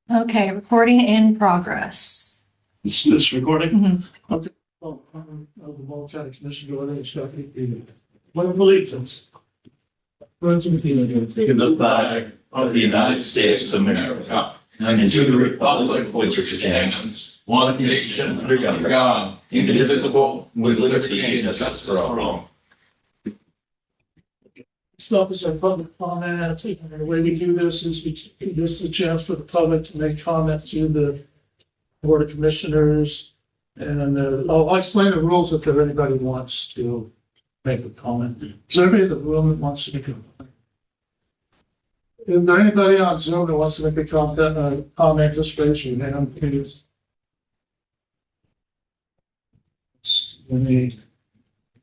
Okay, recording in progress. This recording? Mhm. Okay. Well, the Morrow County Commission go ahead and start the pledge of allegiance. Pledge of allegiance To the flag of the United States of America and to the republic for which it stands, one nation under God, indivisible, with liberty and justice for all. Stop us at public comment. The way we do this is we give this a chance for the public to make comments to the Board of Commissioners. And I'll explain the rules if there anybody wants to make a comment. Is there anybody in the room that wants to make a comment? Is there anybody on Zoom that wants to make a comment? Just raise your hand, please.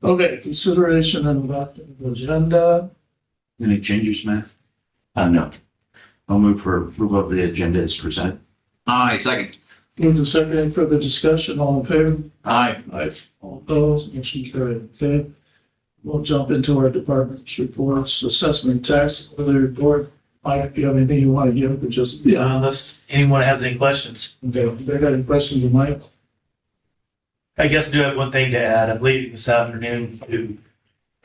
Okay, consideration and adoption of agenda. Any changes, Matt? No. I'll move for approval of the agenda as presented. Aye, second. Move to second, any further discussion, all in favor? Aye. Aye. All opposed, motion carried. Okay. We'll jump into our department's reports, assessment tax, quarterly report. Mike, if you have anything you want to give, but just. Unless anyone has any questions. Okay, if you got any questions, Mike? I guess I do have one thing to add. I'm leaving this afternoon to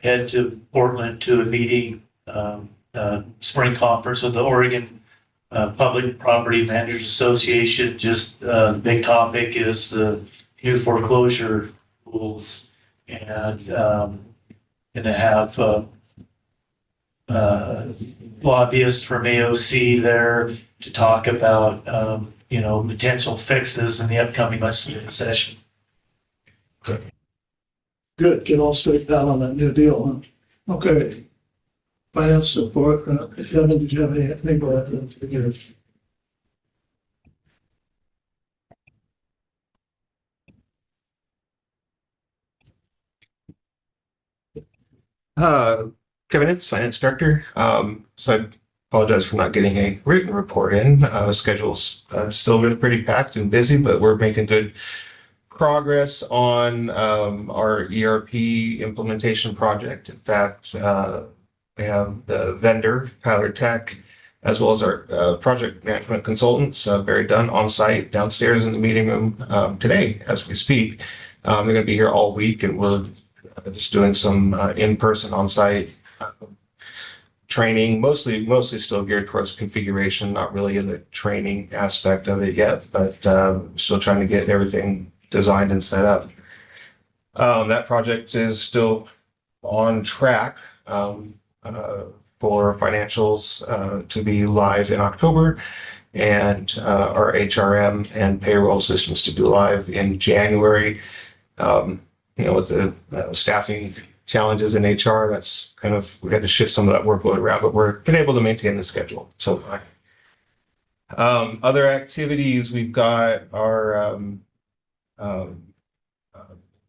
head to Portland to a meeting, spring conference with the Oregon Public Property Managers Association. Just the big topic is the new foreclosure rules, and gonna have lobbyists from AOC there to talk about potential fixes in the upcoming legislative session. Good, get all straightened out on that new deal, huh? Okay. Finance support, Kevin, did you have anything to add to the Kevin, it's finance director. So I apologize for not getting a written report in. Schedule's still been pretty packed and busy, but we're making good progress on our ERP implementation project. In fact, we have the vendor, Tyler Tech, as well as our project management consultants, Barry Dunn, on site downstairs in the meeting room today as we speak. They're going to be here all week, and we're just doing some in-person on-site training, mostly still geared towards configuration, not really in the training aspect of it yet, but still trying to get everything designed and set up. That project is still on track for financials to be live in October, and our HRM and payroll systems to be live in January. With the staffing challenges in HR, that's kind of, we had to shift some of that workload around, but we're been able to maintain the schedule so far. Other activities, we've got our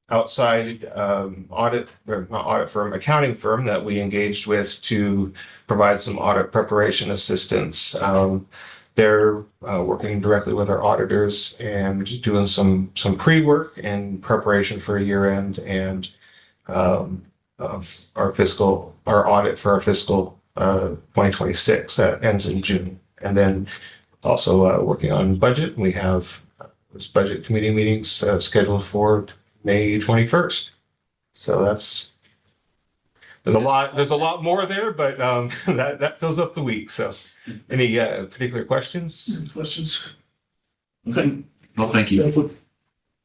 outside audit, or not audit firm, accounting firm that we engaged with to provide some audit preparation assistance. They're working directly with our auditors and doing some pre-work in preparation for a year end and our audit for our fiscal 2026 that ends in June. And then also working on budget. We have those budget committee meetings scheduled for May 21st. So there's a lot more there, but that fills up the week. So any particular questions? Any questions? Okay. Well, thank you.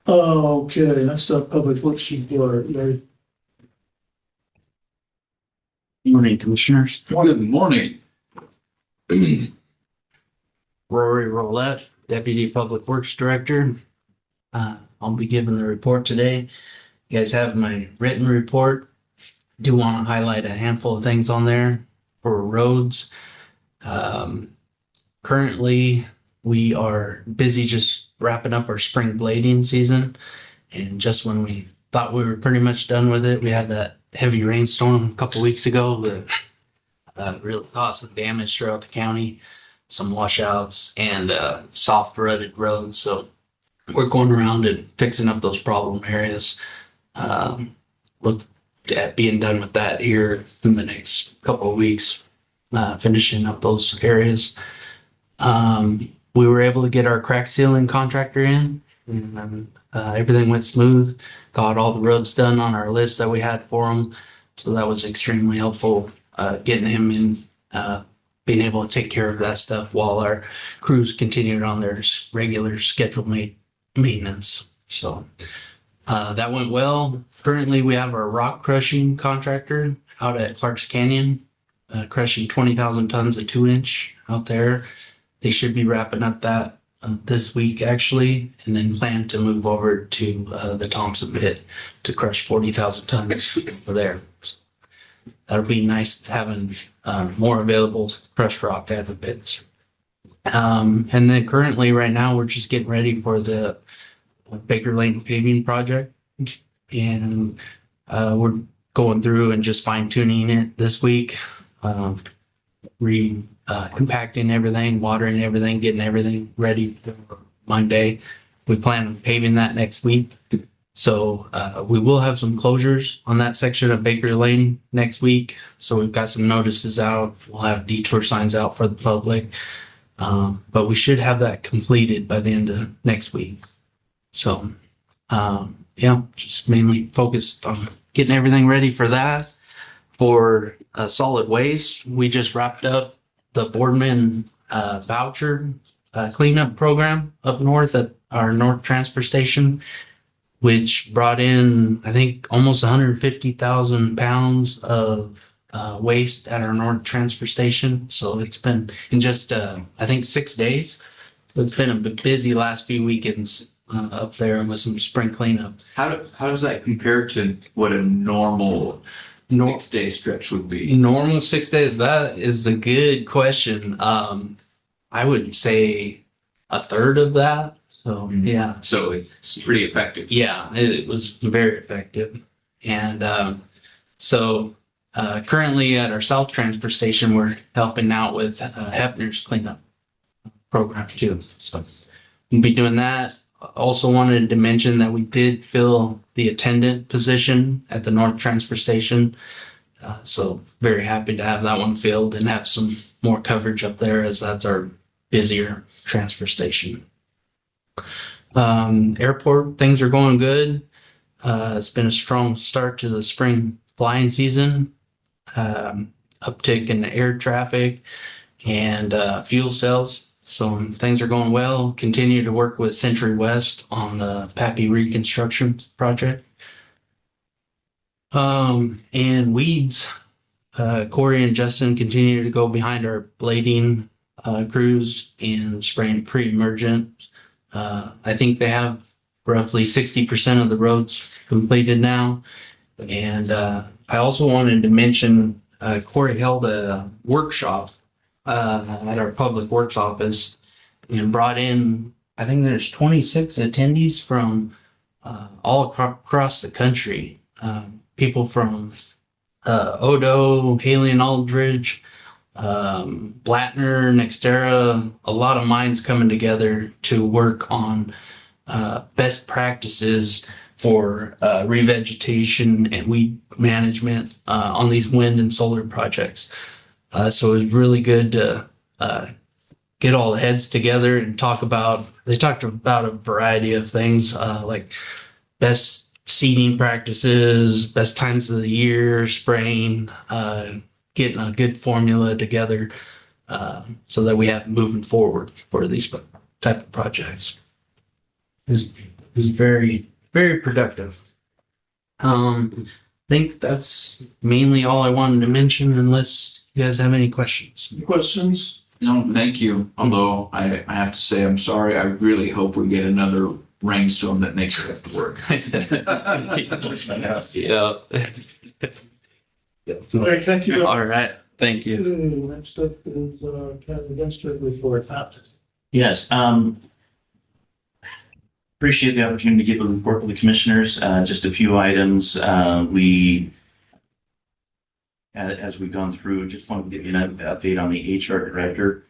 Okay, next up, public works report. Larry. Morning, Commissioners. Good morning. Rory Roulette, Deputy Public Works Director. I'll be giving the report today. You guys have my written report. Do want to highlight a handful of things on there for roads. Currently, we are busy just wrapping up our spring blading season. And just when we thought we were pretty much done with it, we had that heavy rainstorm a couple weeks ago that really caused some damage throughout the county, some washouts and soft rutted roads. So we're going around and fixing up those problem areas. Look at being done with that here in the next couple of weeks. finishing up those areas. We were able to get our crack sealing contractor in, and everything went smooth. Got all the roads done on our list that we had for them, so that was extremely helpful. Getting him in, being able to take care of that stuff while our crews continued on their regular scheduled maintenance. So that went well. Currently, we have our rock crushing contractor out at Clark's Canyon, crushing 20,000 tons of 2-inch out there. They should be wrapping up that this week, actually, and then plan to move over to the Thompson pit to crush 40,000 tons over there. So that'll be nice having more available crushed rock at the pits. And then currently, right now, we're just getting ready for the Baker Lane paving project, and we're going through and just fine tuning it this week. Compacting everything, watering everything, getting everything ready for Monday. We plan on paving that next week. So we will have some closures on that section of Baker Lane next week. So we've got some notices out. We'll have detour signs out for the public. But we should have that completed by the end of next week. So yeah, just mainly focused on getting everything ready for that. For solid waste, we just wrapped up the Boardman voucher cleanup program up north at our North Transfer Station, which brought in, I think, almost 150,000 pounds of waste at our North Transfer Station. So it's been in just, I think, 6 days. So it's been a busy last few weekends up there with some spring cleanup. How does that compare to what a normal 6-day stretch would be? Normal 6 days, that is a good question. I would say a third of that. So yeah. So it's pretty effective. Yeah, it was very effective. And so currently at our South Transfer Station, we're helping out with Heppner's cleanup program too. So we'll be doing that. Also wanted to mention that we did fill the attendant position at the North Transfer Station. So very happy to have that one filled and have some more coverage up there, as that's our busier transfer station. Airport, things are going good. It's been a strong start to the spring flying season. Uptick in the air traffic and fuel cells. So things are going well. Continue to work with Century West on the Pappy reconstruction project. And weeds, Corey and Justin continue to go behind our blading crews and spraying pre-emergent. I think they have roughly 60% of the roads completed now. And I also wanted to mention Corey held a workshop at our public works office and brought in, I think there's 26 attendees from all across the country. People from Odo, Haley and Aldridge, Blattner, Nextera, a lot of minds coming together to work on best practices for revegetation and weed management on these wind and solar projects. So it was really good to get all the heads together and they talked about a variety of things like best seeding practices, best times of the year, spraying, getting a good formula together so that we have moving forward for these type of projects. It was very, very productive. I think that's mainly all I wanted to mention, unless you guys have any questions. Questions? No, thank you. Although I have to say, I'm sorry. I really hope we get another rainstorm that makes it have to work. Yeah. All right, thank you. All right. Thank you. Next up is County Administrator report. Yes, appreciate the opportunity to give a report to the commissioners. Just a few items. As we've gone through, just want to give you an update on the HR director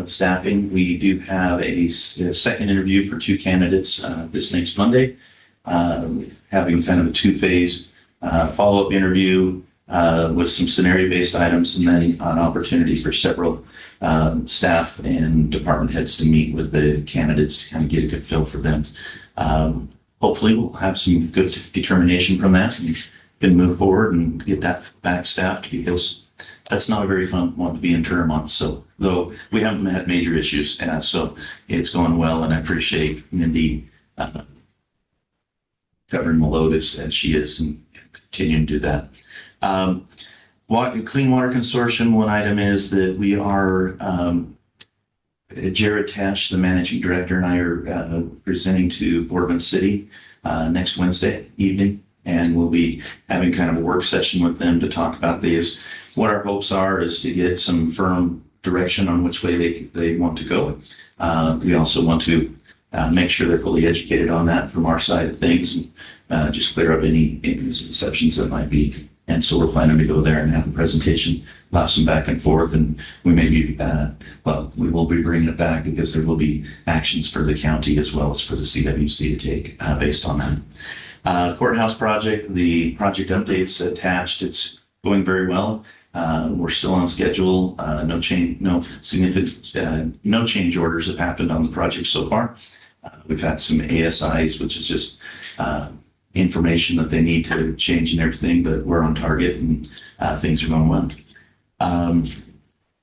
staffing. We do have a second interview for 2 candidates this next Monday, having kind of a 2-phase follow-up interview with some scenario-based items and then an opportunity for several staff and department heads to meet with the candidates to kind of get a good feel for them. Hopefully we'll have some good determination from that and can move forward and get that back staffed, because that's not a very fun one to be in term on. So though we haven't had major issues, so it's going well, and I appreciate Mindy covering the load as she is and continuing to do that. Clean Water Consortium, one item is that we are, Jared Tash, the managing director, and I are presenting to Boardman City next Wednesday evening, and we'll be having kind of a work session with them to talk about these. What our hopes are is to get some firm direction on which way they want to go. We also want to make sure they're fully educated on that from our side of things, and just clear up any misconceptions that might be. And so we're planning to go there and have a presentation, pass them back and forth, and we may be, we will be bringing it back because there will be actions for the county as well as for the CWC to take based on that. Courthouse project, the project updates attached, it's going very well. We're still on schedule. No change orders have happened on the project so far. We've had some ASIs, which is just information that they need to change and everything, but we're on target and things are going well.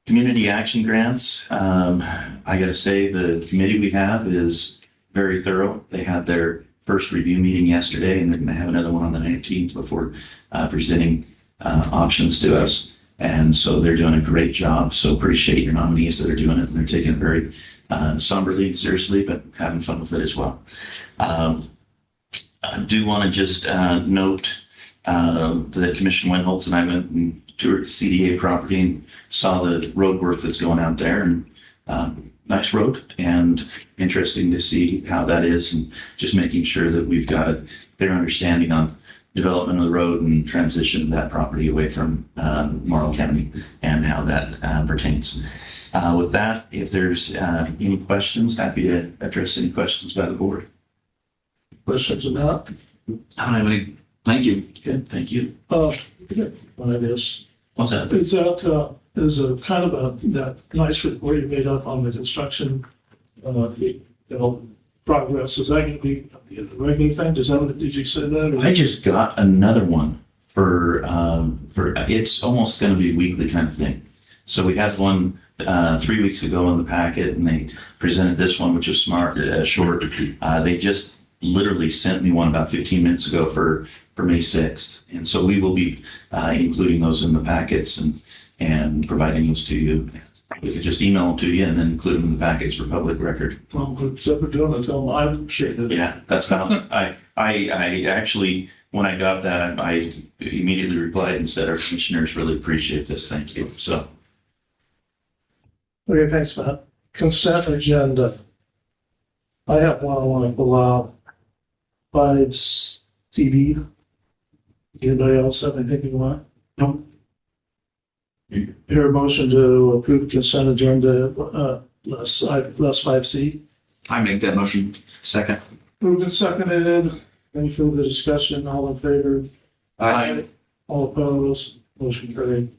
Community action grants. I got to say the committee we have is very thorough. They had their first review meeting yesterday, and they're going to have another one on the 19th before presenting options to us. And so they're doing a great job. So appreciate your nominees that are doing it. And they're taking it very somberly and seriously, but having fun with it as well. I do want to just note that Commissioner Winholtz and I went and toured the CDA property and saw the road work that's going out there, and nice road, and interesting to see how that is, and just making sure that we've got a clear understanding on development of the road and transition of that property away from Morrow County and how that pertains. With that, if there's any questions, happy to address any questions by the board. Questions about? I don't have any. Thank you. Good, thank you. One of this. What's that? Is that, is a kind of that nice report you made up on the construction, progress. Is that going to be a regular thing? Did you say that? I just got another one for it's almost going to be a weekly kind of thing. So we had one 3 weeks ago in the packet, and they presented this one, which is short. They just literally sent me one about 15 minutes ago for May 6th. And so we will be including those in the packets and providing those to you. We could just email them to you and then include them in the packets for public record. Well, what's ever doing it, tell them I appreciate it. Yeah, that's about, I actually, when I got that, I immediately replied and said, our commissioners really appreciate this. Thank you. So. Okay, thanks, Matt. Consent agenda. I have one I want to pull out. 5CV. Anybody else have anything you want? No. Hear a motion to approve consent agenda, less 5C. I make that motion. Second. Moved and seconded. Any further discussion? All in favor? Aye. All opposed? Motion carried.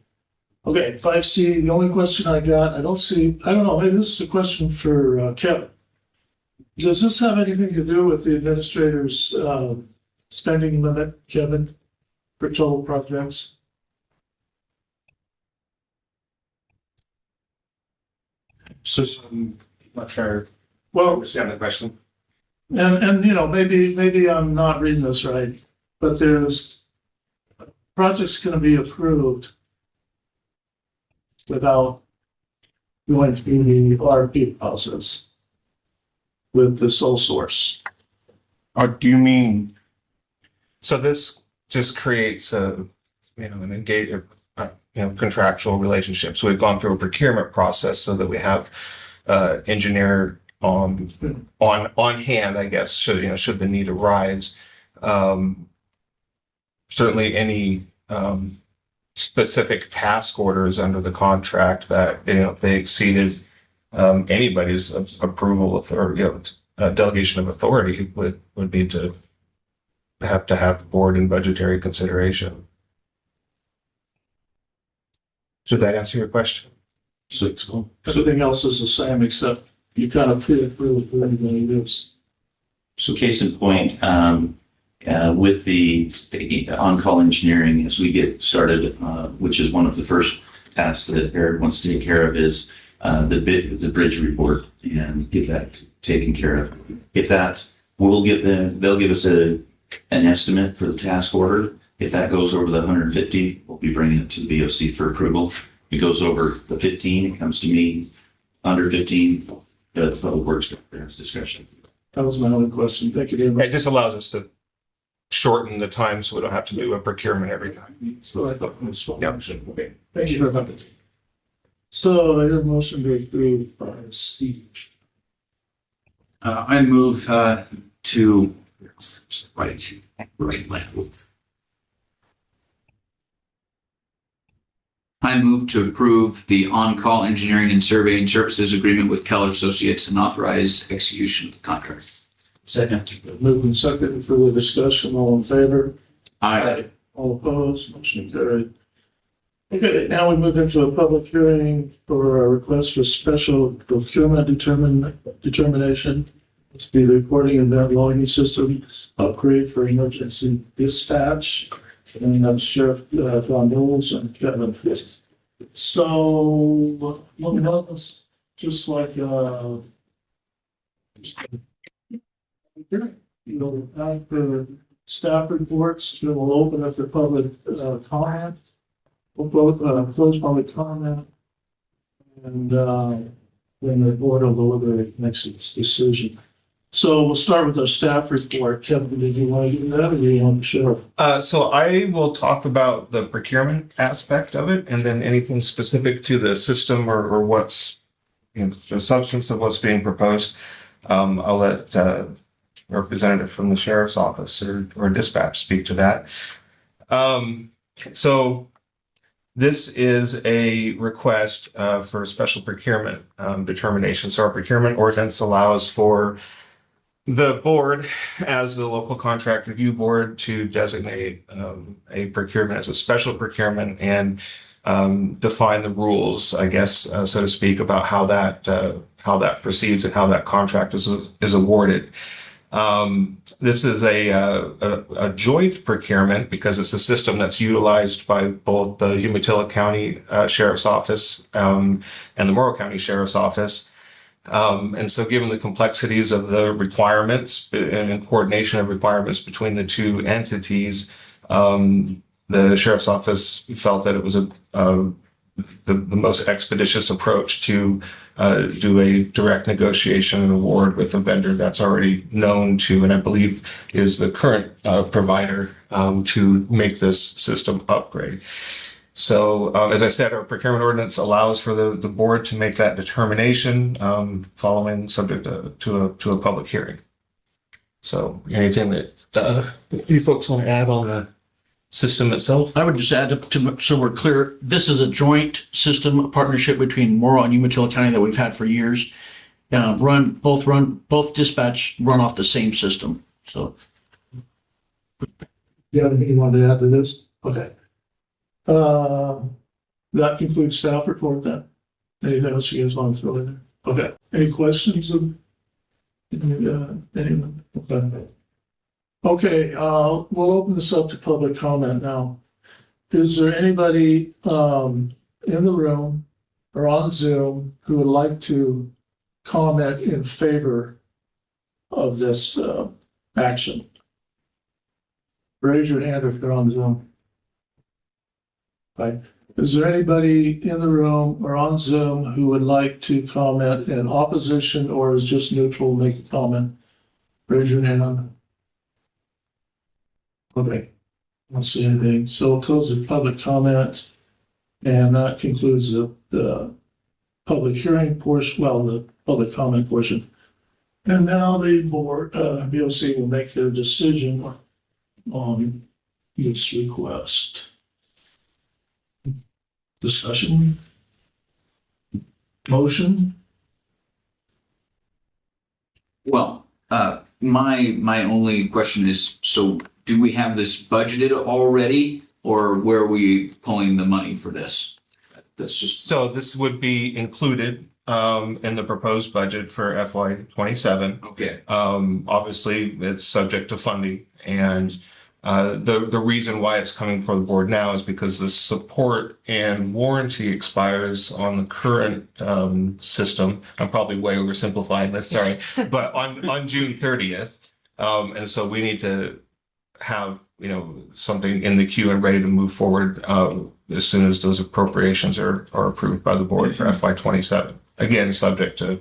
Okay, 5C, the only question I got, I don't know, maybe this is a question for Kevin. Does this have anything to do with the administrator's spending limit, Kevin, for total projects? So, not sure. Well, Understand the question. and maybe I'm not reading this right, but there's projects going to be approved without going through the RFP process with the sole source. Or do you mean, so this just creates an contractual relationship. So we've gone through a procurement process so that we have engineer on hand, I guess, should the need arise. Certainly any specific task orders under the contract that, if they exceeded anybody's approval or, delegation of authority would be to have board and budgetary consideration. Should that answer your question? So everything else is the same except you kind of pre-approved for everything it is. So case in point, with the on-call engineering, as we get started, which is one of the first tasks that Eric wants to take care of, is the bridge report and get that taken care of. If that, they'll give us an estimate for the task order. If that goes over the 150, we'll be bringing it to the BOC for approval. If it goes over the 15, it comes to me. Under 15, the public works director's discretion. That was my only question. Thank you, David. It just allows us to shorten the time so we don't have to do a procurement every time. So I thought this one. Yeah. Okay, thank you very much. So I have a motion to approve C. I move to I move to approve the on-call engineering and surveying services agreement with Keller Associates and authorize execution of the contract. Second. Moving second, further discussion, all in favor? Aye. All opposed, motion carried. Okay, now we move into a public hearing for a request for special procurement determination to be the recording and event logging system upgrade for emergency dispatch. And that's Sheriff Von Knowles and Kevin. So, let's just like, you know, after staff reports, then we'll open up the public comment. We'll both close public comment. And then the board will deliberate, makes its decision. So we'll start with the staff report. Kevin, did you want to do that or do you want to share? So I will talk about the procurement aspect of it, and then anything specific to the system or what's, you know, the substance of what's being proposed. I'll let representative from the sheriff's office or dispatch speak to that. So this is a request for a special procurement determination. So our procurement ordinance allows for the board, as the local contract review board, to designate a procurement as a special procurement and define the rules, I guess, so to speak, about how that proceeds and how that contract is awarded. This is a joint procurement because it's a system that's utilized by both the Umatilla County Sheriff's Office and the Morrow County Sheriff's Office. And so given the complexities of the requirements and coordination of requirements between the two entities, the Sheriff's Office felt that it was the most expeditious approach to do a direct negotiation and award with a vendor that's already known to, and I believe is the current provider to make this system upgrade. So as I said, our procurement ordinance allows for the board to make that determination following subject to a public hearing. So anything that you folks want to add on the system itself? I would just add to, so we're clear, this is a joint system, a partnership between Morrow and Umatilla County that we've had for years. Both dispatch run off the same system. So. You have anything you want to add to this? Okay. That concludes staff report then. Anything else you guys want to throw in there? Okay. Any questions of anyone? Okay. Okay, we'll open this up to public comment now. Is there anybody in the room or on Zoom who would like to comment in favor of this action? Raise your hand if you're on Zoom. Right. Is there anybody in the room or on Zoom who would like to comment in opposition or is just neutral, make a comment? Raise your hand. Okay, I don't see anything. So we'll close the public comment. And that concludes the public hearing portion, well, the public comment portion. And now the board, BOC will make their decision on this request. Discussion? Motion? Well, my only question is, so do we have this budgeted already, or where are we pulling the money for this? that's just, So this would be included in the proposed budget for FY 27. okay. Obviously, it's subject to funding, and the reason why it's coming before the board now is because the support and warranty expires on the current system. I'm probably way oversimplifying this, sorry, but on June 30th. And so we need to have, something in the queue and ready to move forward as soon as those appropriations are approved by the board for FY 27. Again, subject to,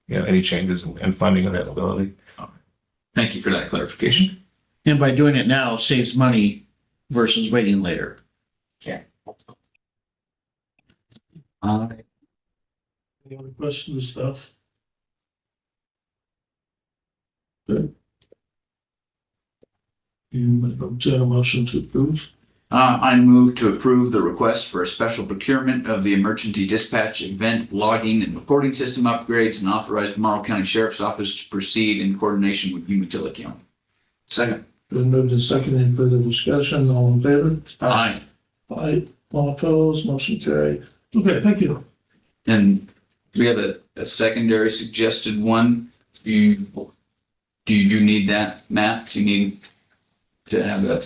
any changes in funding availability. Thank you for that clarification. And by doing it now saves money versus waiting later. Any other questions, stuff? Good. You motion to approve? I move to approve the request for a special procurement of the emergency dispatch event logging and reporting system upgrades and authorize the Morrow County Sheriff's Office to proceed in coordination with Umatilla County. Second. Been moved and seconded. Any further discussion? All in favor? Aye. Aye. All opposed? Motion carried. Okay, thank you. And we have a secondary suggested one. Do you need that, Matt? Do you need to have a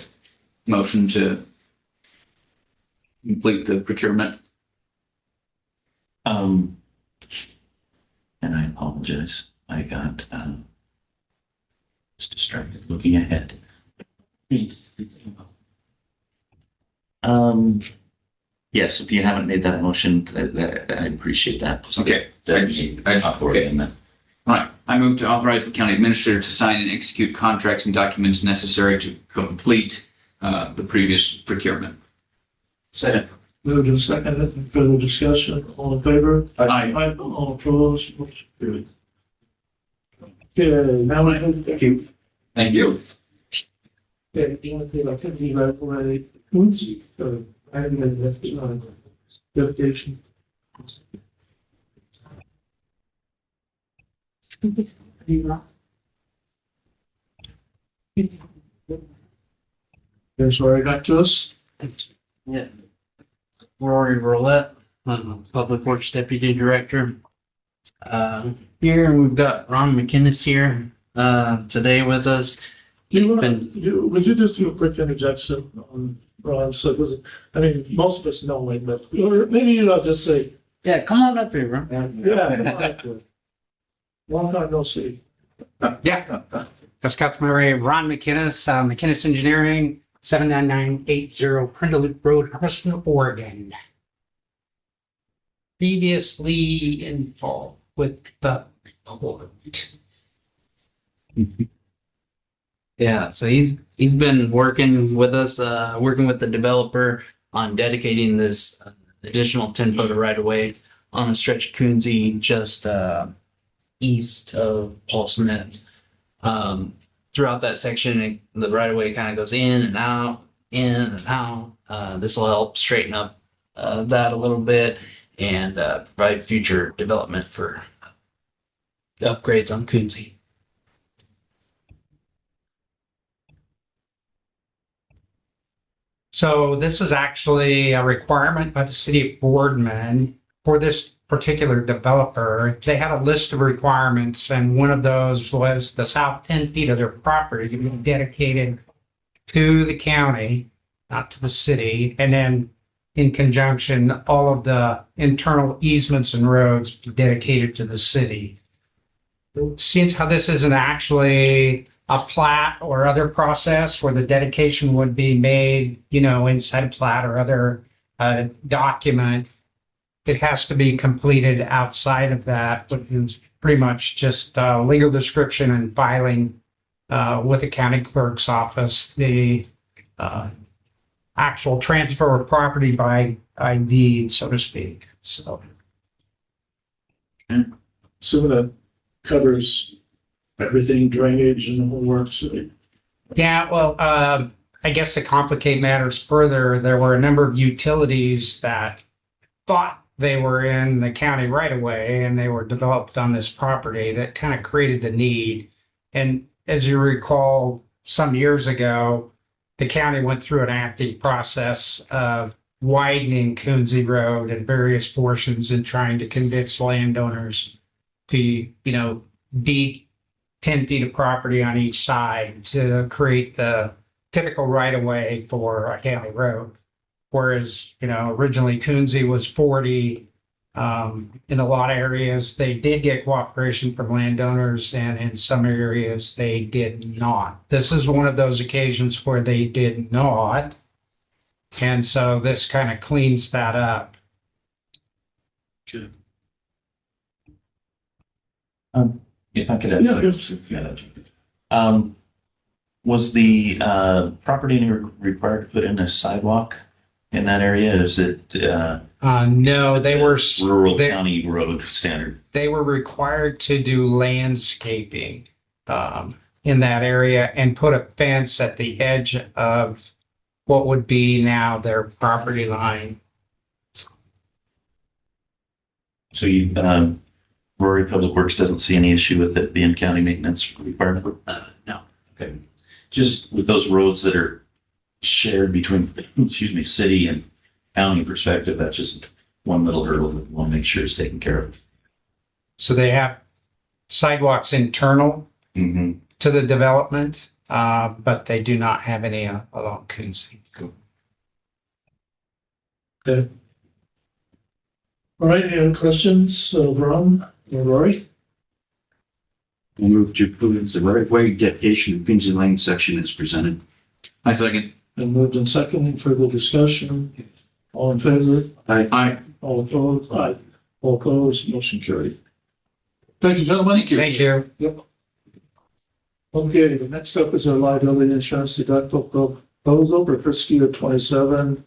motion to complete the procurement? And I apologize. I got just distracted looking ahead. Yes, if you haven't made that motion, I appreciate that. Okay. I just Okay. All right. I move to authorize the county administrator to sign and execute contracts and documents necessary to complete the previous procurement. Second. Moved and seconded. Any further discussion? All in favor? Aye. Aye. All opposed? Motion carried. Okay, now I have. Thank you. Thank you. Okay, the only thing I could be right away, Quincy, I haven't been listed on dedication. There's right back to us. Yeah. Rory Roulette, Public Works Deputy Director. Here we've got Ron McInnes here today with us. Would you just do a quick interjection on Ron? So, most of us know him, but or maybe you'll just say, Yeah, come on up here, Ron. yeah. Long time no see. Yeah, that's customary. Ron McInnes, McInnes Engineering, 79980 Prindle Road, Huston, Oregon. Previously involved with the board. Yeah, so he's been working with us, working with the developer on dedicating this additional 10-foot right of way on the stretch of Coonsey just east of Paul Smith. Throughout that section, the right of way kind of goes in and out, in and out. This will help straighten up that a little bit and provide future development for upgrades on Coonsey. So this is actually a requirement by the city of Boardman for this particular developer. They had a list of requirements, and one of those was the south 10 feet of their property to be dedicated to the county, not to the city. And then in conjunction, all of the internal easements and roads be dedicated to the city. Since how this isn't actually a plat or other process where the dedication would be made, inside a plat or other document, it has to be completed outside of that, which is pretty much just legal description and filing with the county clerk's office, the actual transfer of property by deed, so to speak. So That covers everything, drainage and the whole works. yeah, well, I guess to complicate matters further, there were a number of utilities that thought they were in the county right away and they were developed on this property that kind of created the need. And as you recall, some years ago, the county went through an active process of widening Coonsey Road in various portions and trying to convince landowners to, deed 10 feet of property on each side to create the typical right of way for a county road. Whereas, originally Coonsey was 40. In a lot of areas, they did get cooperation from landowners, and in some areas they did not. This is one of those occasions where they did not. And so this kind of cleans that up. Good. If I could add. Yeah, yes. Was the property owner required to put in a sidewalk in that area? Is it No, they were rural they- county road standard? they were required to do landscaping in that area and put a fence at the edge of what would be now their property line. So Rory Public Works doesn't see any issue with it being county maintenance requirement? No. Okay. Just with those roads that are shared between, city and county perspective, that's just one little hurdle that we want to make sure is taken care of. So they have sidewalks internal Mm-hmm. to the development, but they do not have any along Coonsey. Okay. All right, any other questions, Ron or Rory? We'll move to approve the right of way dedication of Quincy Lane section as presented. I second. Been moved and seconded, further discussion, all in favor? Aye. All opposed? Aye. All opposed, motion carried. Thank you, gentlemen. Thank you. Yep. Okay, the next up is our liability insurance deductible proposal for fiscal year 27.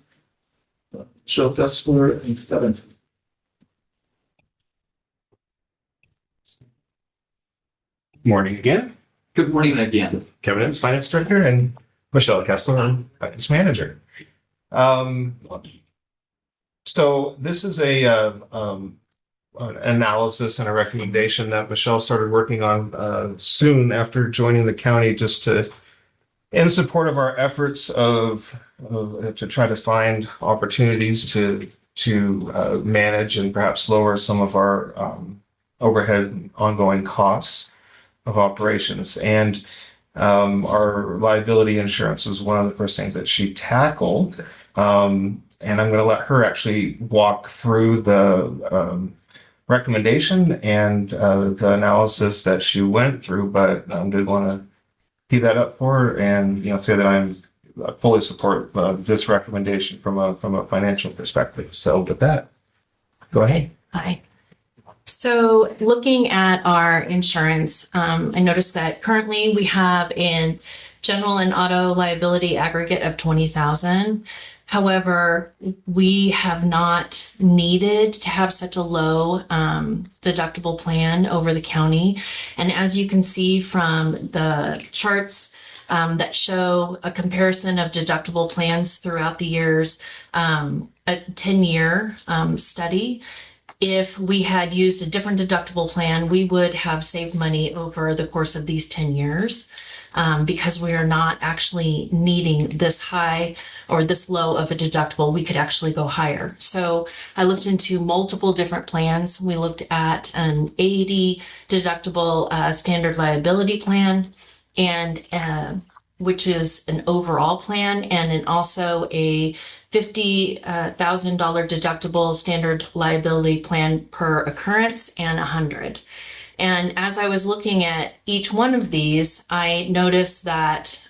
Joe Fessler and Kevin. Morning again. Good morning again. Kevin is Finance Director and Michelle Kessler, Finance Manager. So this is an analysis and a recommendation that Michelle started working on soon after joining the county, just to, in support of our efforts to try to find opportunities to manage and perhaps lower some of our overhead and ongoing costs of operations. And our liability insurance was one of the first things that she tackled. And I'm going to let her actually walk through the recommendation and the analysis that she went through, but I did want to tee that up for her and say that I fully support this recommendation from a financial perspective. So with that, go ahead. Hi. So looking at our insurance, I noticed that currently we have in general and auto liability aggregate of 20,000. However, we have not needed to have such a low deductible plan over the county. And as you can see from the charts that show a comparison of deductible plans throughout the years, a 10-year study, if we had used a different deductible plan, we would have saved money over the course of these 10 years. Because we are not actually needing this high or this low of a deductible, we could actually go higher. So I looked into multiple different plans. We looked at an 80 deductible standard liability plan, and which is an overall plan, and also a $50,000 deductible standard liability plan per occurrence, and 100. And as I was looking at each one of these, I noticed that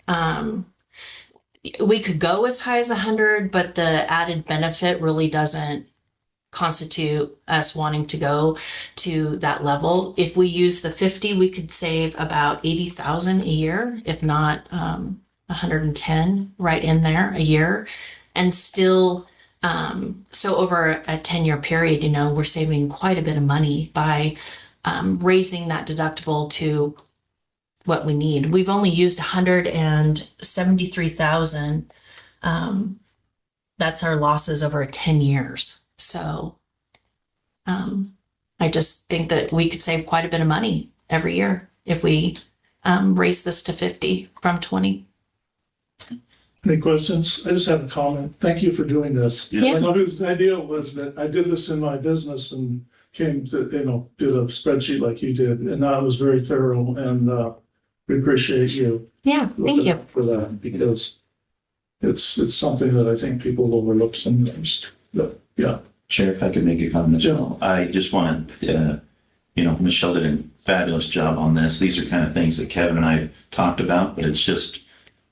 we could go as high as 100, but the added benefit really doesn't constitute us wanting to go to that level. If we use the 50, we could save about 80,000 a year, if not 110 right in there a year. And still, so over a 10-year period, we're saving quite a bit of money by raising that deductible to what we need. We've only used 173,000. That's our losses over 10 years. So I just think that we could save quite a bit of money every year if we raise this to 50 from 20. Any questions? I just have a comment. Thank you for doing this. Yeah. My whose idea was that I did this in my business and came to, did a spreadsheet like you did, and that was very thorough, and we appreciate you. Yeah, thank you. For that, because it's something that I think people overlook sometimes. But, yeah. Chair, if I could make a comment as well. I just want to, Michelle did a fabulous job on this. These are kind of things that Kevin and I talked about, but it's just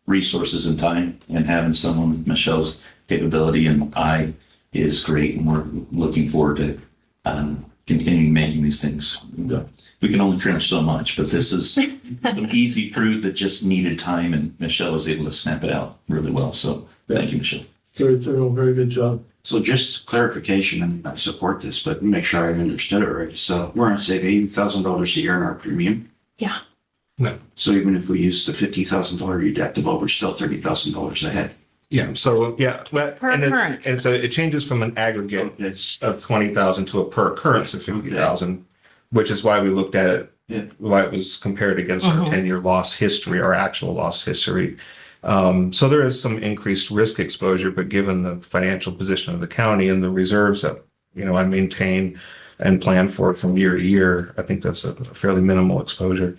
resources and time, and having someone with Michelle's capability and eye is great. And we're looking forward to continuing making these things. We can only crunch so much, but this is some easy fruit that just needed time, and Michelle was able to snap it out really well. So thank you, Michelle. Very thorough, very good job. So just clarification, and I support this, but make sure I understood it right. So we're gonna save $80,000 a year in our premium. Yeah. No. So even if we use the $50,000 deductible, we're still $30,000 ahead. Yeah, so, yeah. Well, Per and occurrence. and so it changes from an aggregate of 20,000 to a per occurrence of 50,000, which is why we looked at it, why it was compared against our 10-year loss history, our actual loss history. So there is some increased risk exposure, but given the financial position of the county and the reserves that, I maintain and plan for from year to year, I think that's a fairly minimal exposure.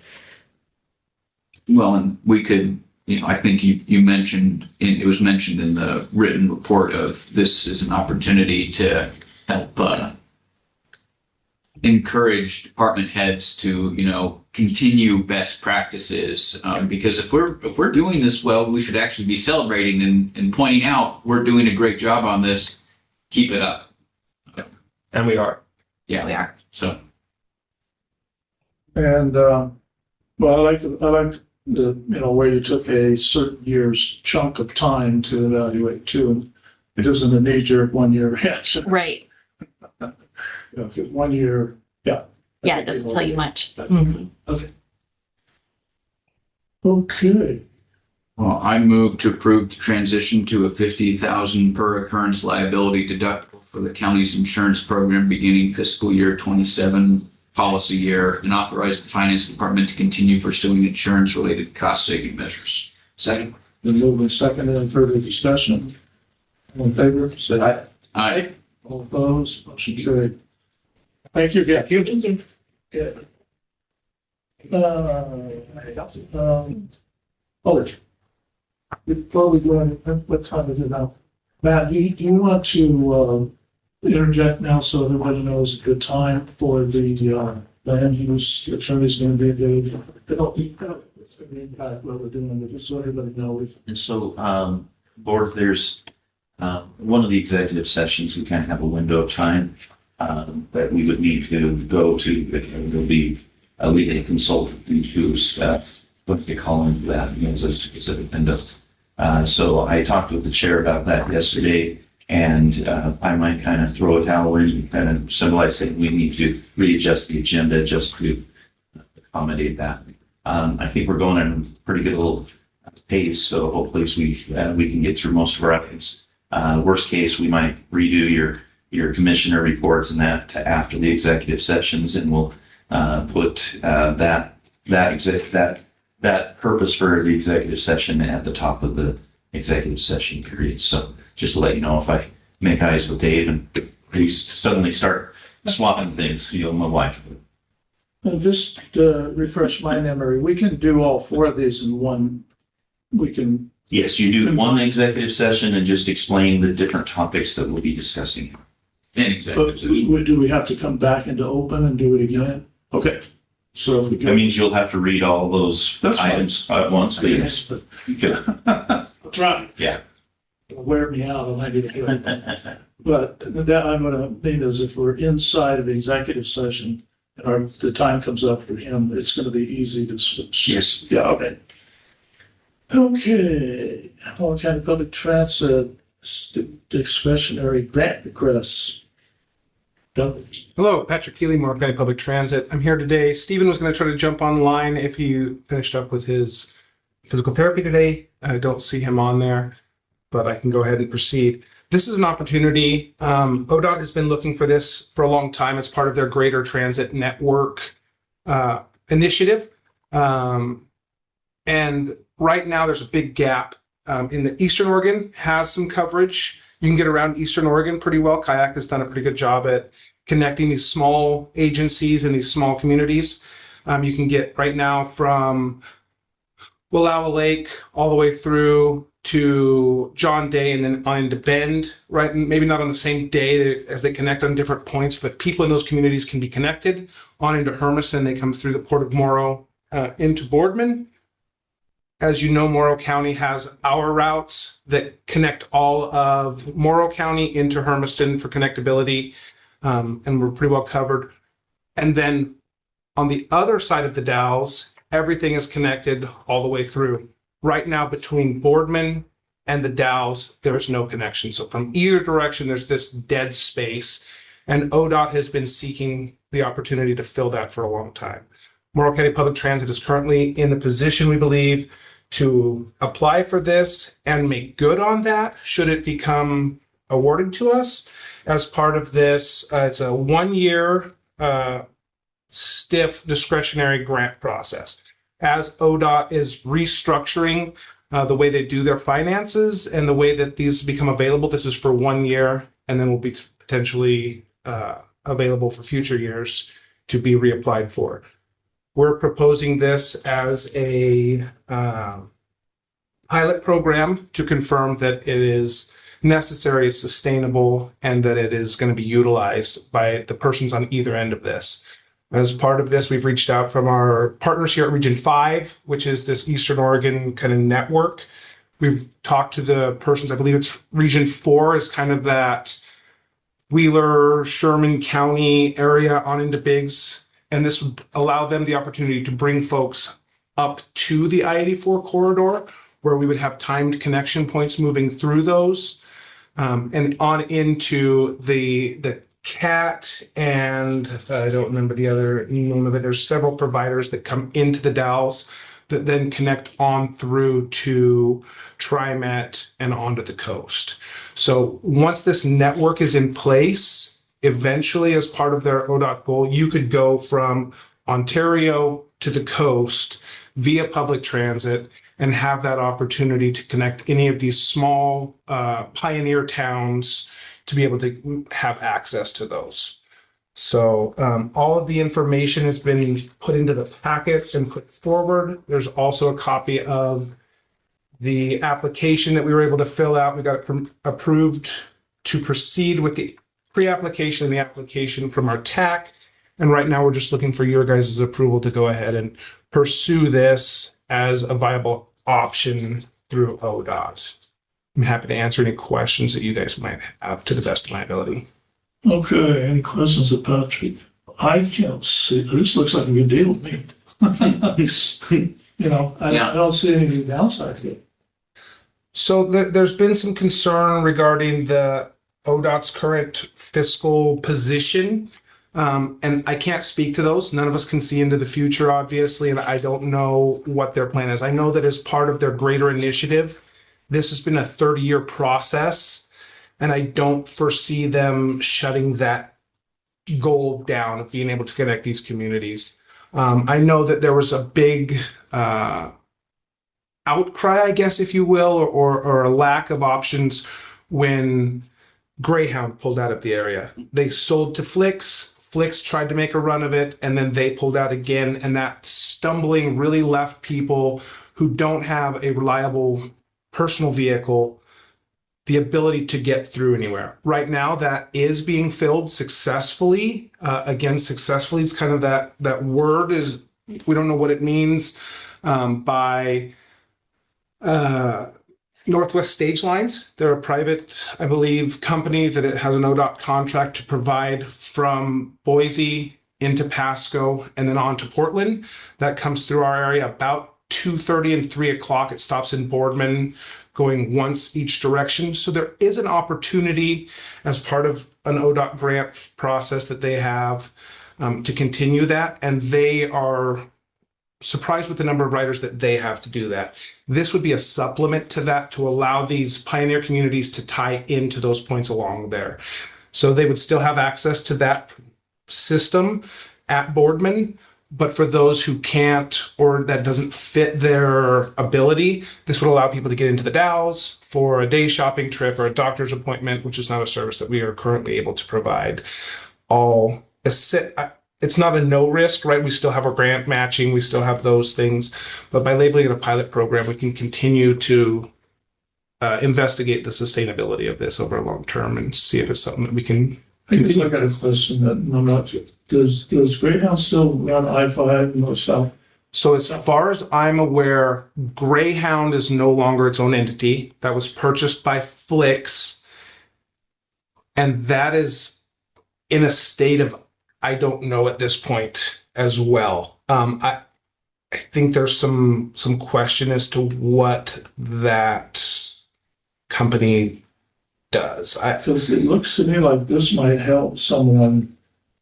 Well, and we could, I think you mentioned, it was mentioned in the written report of this is an opportunity to help encourage department heads to, continue best practices. Because if we're doing this well, we should actually be celebrating and pointing out we're doing a great job on this. Keep it up. And we are. Yeah, We are. So. And, well, I like the, where you took a certain year's chunk of time to evaluate too. And it isn't a knee-jerk one-year reaction. Right. If it's 1 year, yeah. Yeah, it doesn't tell you much. Okay. Okay. Well, I move to approve the transition to a 50,000 per occurrence liability deductible for the county's insurance program beginning fiscal year 27 policy year, and authorize the finance department to continue pursuing insurance related cost saving measures. Second. Then move in second and further discussion. All in favor, say aye. Aye. All opposed, motion carried. Thank you again. Thank you. Good. Before we go, what time is it now? Matt, do you want to interject now so everybody knows a good time for the land use attorney's going to be available? It's going to impact what we're doing, but just so everybody knows. And so, board, there's one of the executive sessions, we kind of have a window of time that we would need to go to. There'll be a legal consultant who's what they call in for that. It's a specific window. So I talked with the chair about that yesterday, and I might kind of throw a towel in and kind of symbolize that we need to readjust the agenda just to accommodate that. I think we're going at a pretty good little pace, so hopefully we can get through most of our items. Worst case, we might redo your commissioner reports and that to after the executive sessions, and we'll put that purpose for the executive session at the top of the executive session period. So just to let you know, if I make eyes with Dave and we suddenly start swapping things, my wife. Just to refresh my memory, we can do all four of these in one. We can. Yes, you do one executive session and just explain the different topics that we'll be discussing. In executive session. Do we have to come back into open and do it again? Okay. So if we go. That means you'll have to read all those items at once, but yes. That's right. Yeah. It'll wear me out on that. But that I'm going to mean is if we're inside of the executive session and the time comes up for him, it's going to be easy to switch. Yes. Yeah, okay. Okay. All kind of public transit discretionary grant requests. Hello, Patrick Keeley, Morrow County Public Transit. I'm here today. Stephen was going to try to jump online if he finished up with his physical therapy today. I don't see him on there, but I can go ahead and proceed. This is an opportunity. ODOT has been looking for this for a long time as part of their Greater Transit Network initiative. And right now there's a big gap in the Eastern Oregon has some coverage. You can get around Eastern Oregon pretty well. Kayak has done a pretty good job at connecting these small agencies and these small communities. You can get right now from Willała Lake all the way through to John Day and then on to Bend, right? Maybe not on the same day as they connect on different points, but people in those communities can be connected on into Hermiston. They come through the Port of Morrow into Boardman. As you know, Morrow County has our routes that connect all of Morrow County into Hermiston for connectability, and we're pretty well covered. And then on the other side of the Dalles, everything is connected all the way through. Right now, between Boardman and the Dalles, there is no connection. So from either direction, there's this dead space, and ODOT has been seeking the opportunity to fill that for a long time. Morrow County Public Transit is currently in the position, we believe, to apply for this and make good on that should it become awarded to us. As part of this, it's a 1-year stiff discretionary grant process. As ODOT is restructuring the way they do their finances and the way that these become available, this is for 1 year and then will be potentially available for future years to be reapplied for. We're proposing this as a pilot program to confirm that it is necessary, it's sustainable, and that it is going to be utilized by the persons on either end of this. As part of this, we've reached out from our partners here at Region 5, which is this Eastern Oregon kind of network. We've talked to the persons, I believe it's Region 4 is kind of that Wheeler, Sherman County area on into Biggs. And this would allow them the opportunity to bring folks up to the I-84 corridor, where we would have timed connection points moving through those, and on into the CAT, and I don't remember the other name of it. There's several providers that come into the Dalles that then connect on through to TriMet and onto the coast. So once this network is in place, eventually, as part of their ODOT goal, you could go from Ontario to the coast via public transit and have that opportunity to connect any of these small pioneer towns to be able to have access to those. So all of the information has been put into the packet and put forward. There's also a copy of the application that we were able to fill out. We got it approved to proceed with the pre-application and the application from our TAC. And right now we're just looking for your guys' approval to go ahead and pursue this as a viable option through ODOT. I'm happy to answer any questions that you guys might have to the best of my ability. Okay, any questions of Patrick? I can't see, this looks like a good deal to me. I don't see any downside to it. So there's been some concern regarding the ODOT's current fiscal position. And I can't speak to those. None of us can see into the future, obviously, and I don't know what their plan is. I know that as part of their greater initiative, this has been a 30-year process, and I don't foresee them shutting that goal down of being able to connect these communities. I know that there was a big outcry, I guess, if you will, or a lack of options when Greyhound pulled out of the area. They sold to Flix. Flix tried to make a run of it, and then they pulled out again. And that stumbling really left people who don't have a reliable personal vehicle the ability to get through anywhere. Right now, that is being filled successfully. Again, successfully is kind of that word is, we don't know what it means, by Northwest Stage Lines. They're a private, I believe, company that it has an ODOT contract to provide from Boise into Pasco and then on to Portland. That comes through our area about 2:30 and 3 o'clock. It stops in Boardman, going once each direction. So there is an opportunity as part of an ODOT grant process that they have to continue that. And they are surprised with the number of riders that they have to do that. This would be a supplement to that to allow these pioneer communities to tie into those points along there. So they would still have access to that system at Boardman, But for those who can't or that doesn't fit their ability, this would allow people to get into the Dalles for a day shopping trip or a doctor's appointment, which is not a service that we are currently able to provide. It's not a no risk, right? We still have our grant matching, we still have those things, but by labeling it a pilot program, we can continue to investigate the sustainability of this over a long term and see if it's something that we can. I got a question that I'm not. Does Greyhound still run I-5 north south? So as far as I'm aware, Greyhound is no longer its own entity. That was purchased by Flix, and that is in a state of I don't know at this point as well. I think there's some question as to what that company does. Because it looks to me like this might help someone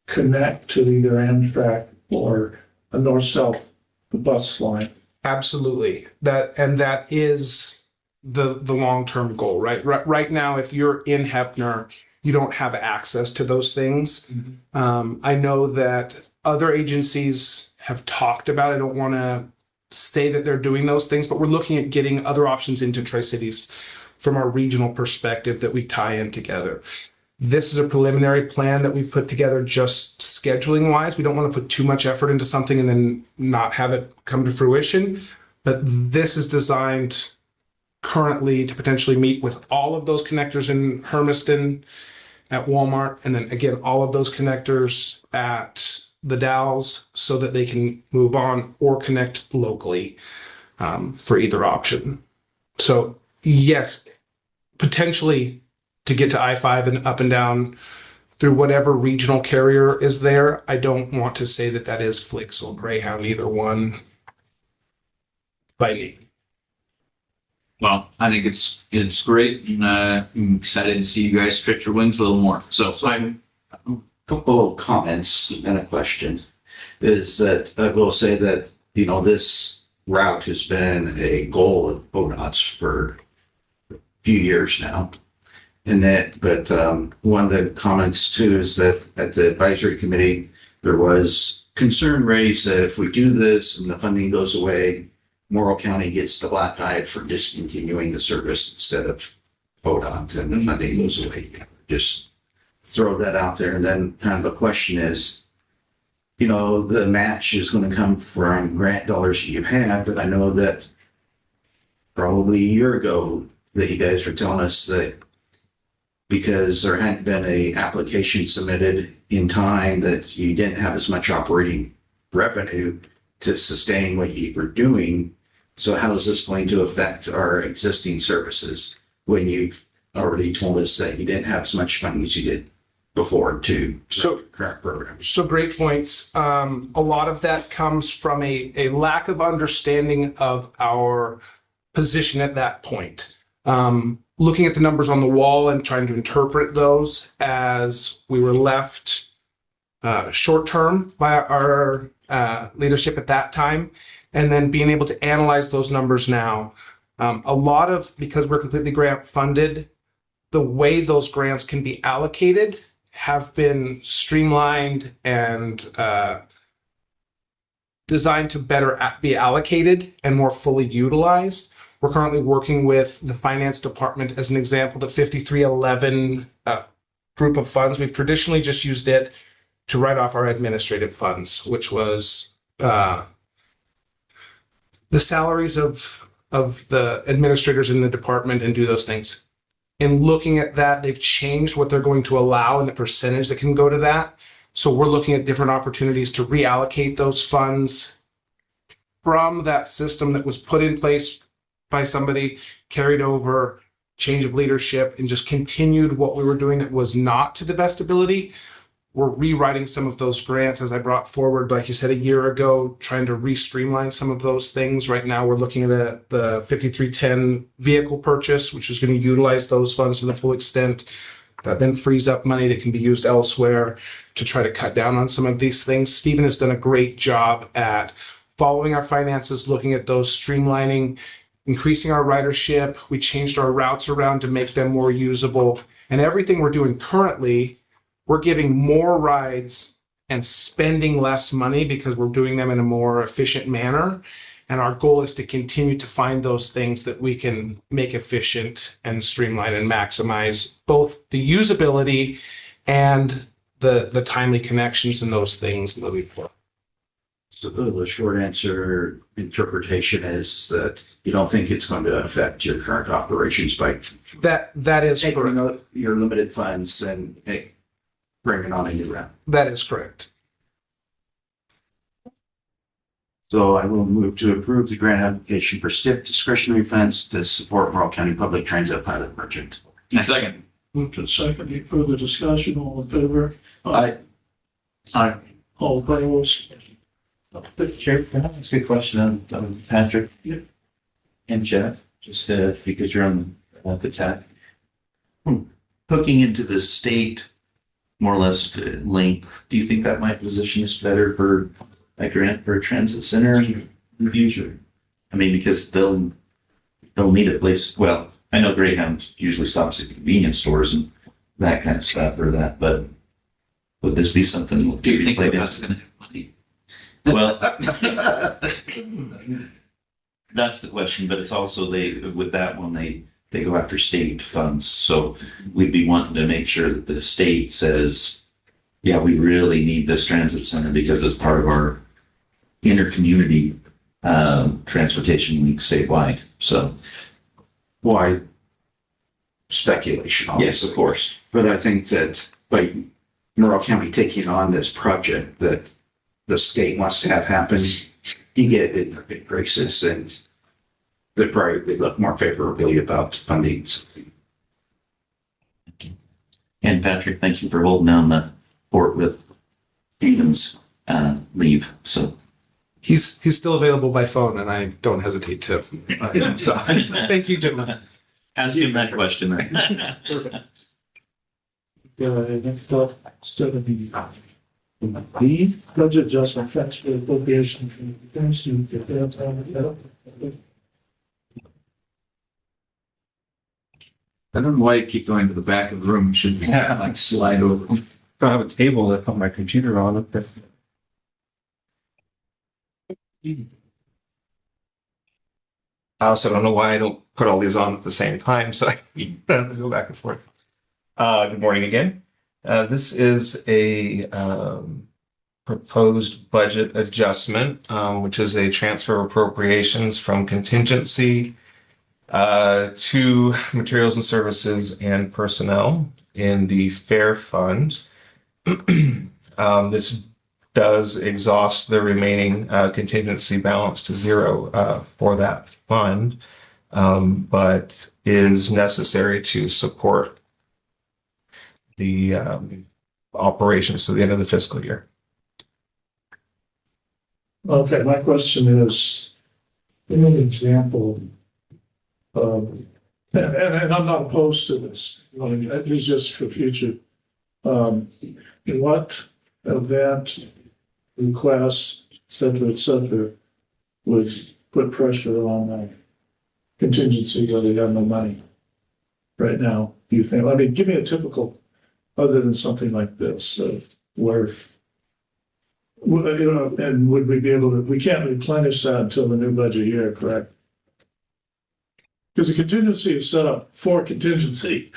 connect to either Amtrak or a north-south bus line. Absolutely. That is the long-term goal, right? Right now, if you're in Heppner, you don't have access to those things. I know that other agencies have talked about, I don't want to say that they're doing those things, but we're looking at getting other options into Tri-Cities from our regional perspective that we tie in together. This is a preliminary plan that we put together just scheduling wise. We don't want to put too much effort into something and then not have it come to fruition. But this is designed currently to potentially meet with all of those connectors in Hermiston at Walmart, and then again, all of those connectors at the Dalles so that they can move on or connect locally for either option. So yes, potentially to get to I-5 and up and down through whatever regional carrier is there. I don't want to say that that is Flix or Greyhound, either one by me. Well, I think it's great, and I'm excited to see you guys stretch your wings a little more. So I'm a couple of comments and a question is that I will say that, this route has been a goal of ODOT's for a few years now. But one of the comments too is that at the advisory committee, there was concern raised that if we do this and the funding goes away, Morrow County gets the black eye for discontinuing the service instead of ODOT and the funding goes away. Just throw that out there. And then kind of a question is, the match is going to come from grant dollars that you've had, but I know that probably a year ago that you guys were telling us that because there hadn't been a application submitted in time that you didn't have as much operating revenue to sustain what you were doing. So how is this going to affect our existing services when you've already told us that you didn't have as much money as you did before to current programs? So great points. A lot of that comes from a lack of understanding of our position at that point. Looking at the numbers on the wall and trying to interpret those as we were left short term by our leadership at that time, and then being able to analyze those numbers now. Because we're completely grant funded, the way those grants can be allocated have been streamlined and designed to better be allocated and more fully utilized. We're currently working with the finance department as an example, the 5311 group of funds. We've traditionally just used it to write off our administrative funds, which was the salaries of the administrators in the department and do those things. In looking at that, they've changed what they're going to allow and the percentage that can go to that. So we're looking at different opportunities to reallocate those funds from that system that was put in place by somebody, carried over, change of leadership, and just continued what we were doing that was not to the best ability. We're rewriting some of those grants as I brought forward, like you said, a year ago, trying to re-streamline some of those things. Right now, we're looking at the 5310 vehicle purchase, which is going to utilize those funds to the full extent. That then frees up money that can be used elsewhere to try to cut down on some of these things. Stephen has done a great job at following our finances, looking at those, streamlining, increasing our ridership. We changed our routes around to make them more usable. And everything we're doing currently, we're giving more rides and spending less money because we're doing them in a more efficient manner. And our goal is to continue to find those things that we can make efficient and streamline and maximize both the usability and the timely connections and those things moving forward. So the short answer interpretation is that you don't think it's going to affect your current operations by That is taking correct. out your limited funds and bringing on a new round. That is correct. So I will move to approve the grant application for stiff discretionary funds to support Morrow County Public Transit pilot project. Second. Moved and seconded. Any further discussion? All in favor? Aye. Aye. All opposed? Chair, can I ask a question on Patrick? Yep. And Jeff, just because you're on the chat. Hooking into the state, more or less link, do you think that might position us better for a grant for a transit center in the future? I mean, because they'll need a place. Well, I know Greyhound usually stops at convenience stores and that kind of stuff or that, but would this be something? Do you think that's going to have money? Well, that's the question, but it's also with that one, they go after state funds. So we'd be wanting to make sure that the state says, yeah, we really need this transit center because it's part of our inter-community transportation link statewide. So Why? Speculation, yes, obviously. of course. But I think that by Morrow County taking on this project that the state wants to have happen, you get it in good graces and they probably look more favorably about funding something. And Patrick, thank you for holding down the fort with Kingdom's leave. So He's still available by phone, and I don't hesitate to. So, thank you, gentlemen. ask him that question. Next up, 70. B, budget adjustment, transfer appropriation from defense to defense. I don't know why you keep going to the back of the room. You should like slide over. I have a table that I put my computer on up there. I also don't know why I don't put all these on at the same time, so I have to go back and forth. Good morning again. This is a proposed budget adjustment, which is a transfer of appropriations from contingency to materials and services and personnel in the fair fund. This does exhaust the remaining contingency balance to zero for that fund, but is necessary to support the operations to the end of the fiscal year. Okay, my question is, give me an example of, and I'm not opposed to this, at least just for future. What event, request, et cetera, would put pressure on the contingency where they have no money right now, do you think? I mean, give me a typical, other than something like this, of where, you know, and would we be able to, we can't replenish that until the new budget year, correct? Because the contingency is set up for contingency.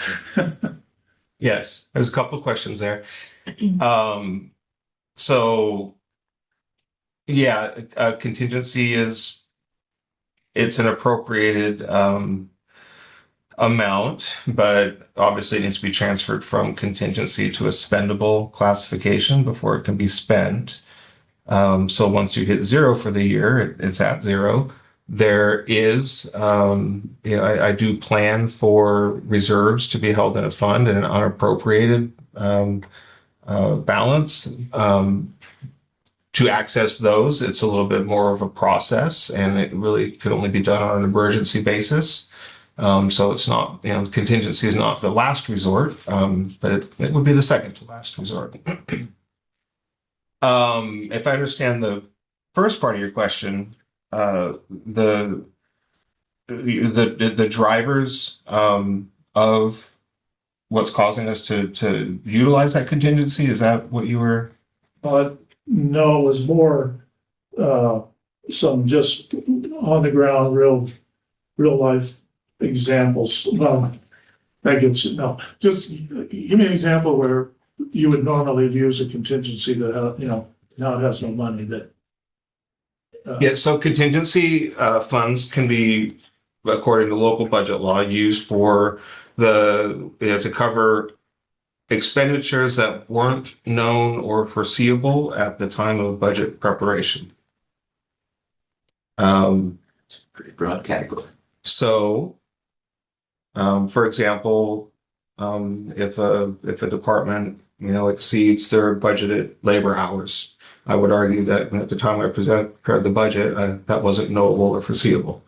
Yes, there's a couple of questions there. So yeah, contingency it's an appropriated amount, but obviously it needs to be transferred from contingency to a spendable classification before it can be spent. So once you hit zero for the year, it's at zero. There is, I do plan for reserves to be held in a fund and an unappropriated balance. To access those, it's a little bit more of a process, and it really could only be done on an emergency basis. So it's not, contingency is not the last resort, but it would be the second to last resort. If I understand the first part of your question, the drivers of what's causing us to utilize that contingency, is that what you were No, it was more, some just on the ground, real life examples. Well, that gets, no, just give me an example where you would normally use a contingency that, now it has no money that. Yeah, so contingency funds can be, according to local budget law, used for to cover expenditures that weren't known or foreseeable at the time of budget preparation. It's a pretty broad category. So, for example, if a department, exceeds their budgeted labor hours, I would argue that at the time I prepared the budget, that wasn't knowable or foreseeable.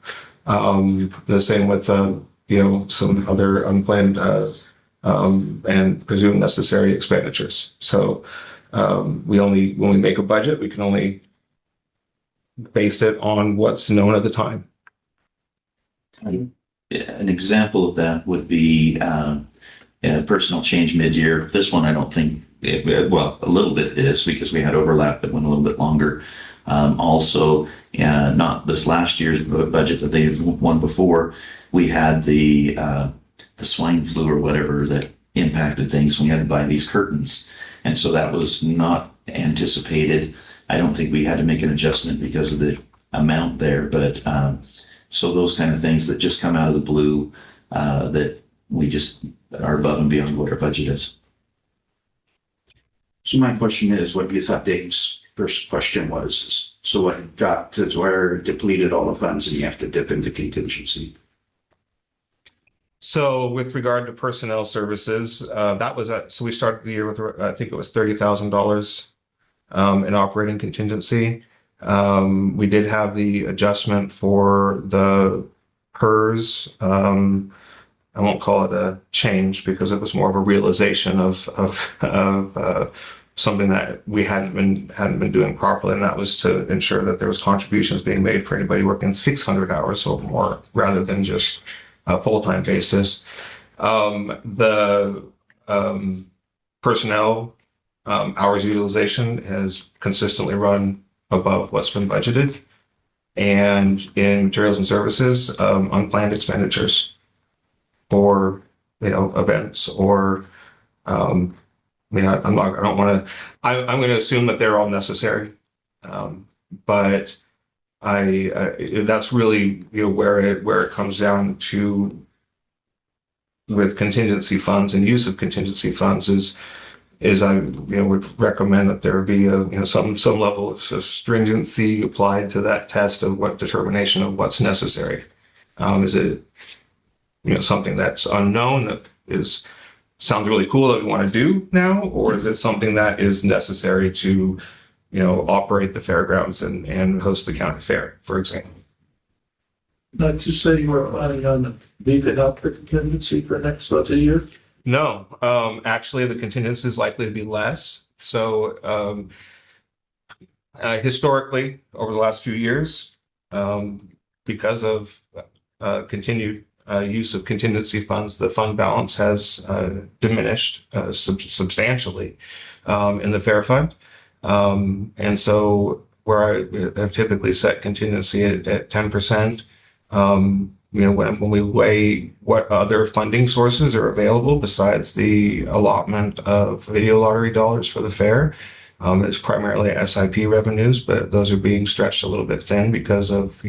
The same with, some other unplanned, and presumed necessary expenditures. So, when we make a budget, we can only base it on what's known at the time. An example of that would be personal change mid-year. This one, I don't think, well, a little bit is because we had overlap that went a little bit longer. Also, not this last year's budget, but the one before, we had the swine flu or whatever that impacted things. We had to buy these curtains. And so that was not anticipated. I don't think we had to make an adjustment because of the amount there, but so those kind of things that just come out of the blue, that we just are above and beyond what our budget is. So my question is, what you thought Dave's first question was, so what got to where it depleted all the funds and you have to dip into contingency? So with regard to personnel services, so we started the year with, I think it was $30,000 in operating contingency. We did have the adjustment for the PERS. I won't call it a change because it was more of a realization of something that we hadn't been doing properly, and that was to ensure that there was contributions being made for anybody working 600 hours or more rather than just a full-time basis. The personnel hours utilization has consistently run above what's been budgeted. And in materials and services, unplanned expenditures for, events or, I'm going to assume that they're all necessary. But that's really, where it comes down to with contingency funds and use of contingency funds is I would recommend that there be some level of stringency applied to that test of what determination of what's necessary. Is it something that's unknown that sounds really cool that we want to do now, or is it something that is necessary to operate the fairgrounds and host the county fair, for example? Not to say you were planning on beefing up the contingency for next year? No, actually, the contingency is likely to be less. So, historically, over the last few years, because of continued use of contingency funds, the fund balance has diminished substantially in the fair fund. And so, where I have typically set contingency at 10%, when we weigh what other funding sources are available besides the allotment of video lottery dollars for the fair, it's primarily SIP revenues, but those are being stretched a little bit thin because of,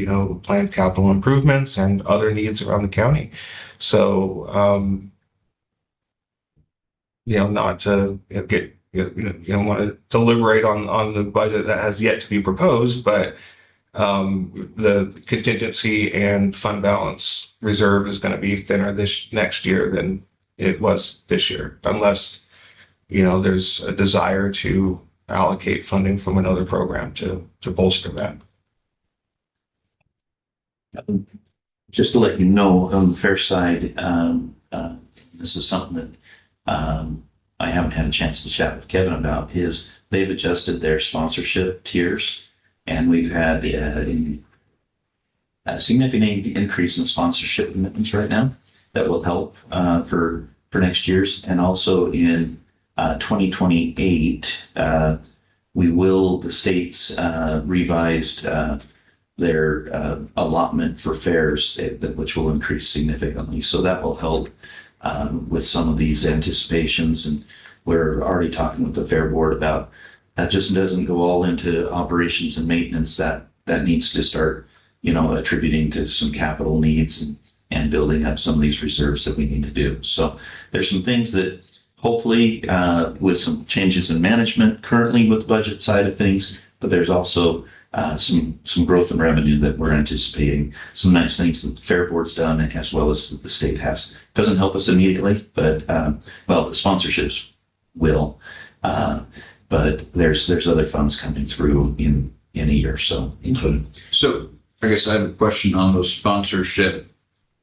planned capital improvements and other needs around the county. So, not to get, want to deliberate on the budget that has yet to be proposed, but the contingency and fund balance reserve is going to be thinner this next year than it was this year, unless, there's a desire to allocate funding from another program to bolster that. Just to let you know, on the fair side, this is something that I haven't had a chance to chat with Kevin about, is they've adjusted their sponsorship tiers. And we've had a significant increase in sponsorship commitments right now that will help for next year's. And also in 2028, the state's revised their allotment for fares, which will increase significantly. So that will help with some of these anticipations. And we're already talking with the Fair Board about that just doesn't go all into operations and maintenance. That needs to start, attributing to some capital needs and building up some of these reserves that we need to do. So there's some things that hopefully with some changes in management currently with the budget side of things, but there's also some growth in revenue that we're anticipating. Some nice things that the Fair Board's done, as well as that the state has. Doesn't help us immediately, but the sponsorships will. But there's other funds coming through in a year or so, including. So I guess I have a question on those sponsorship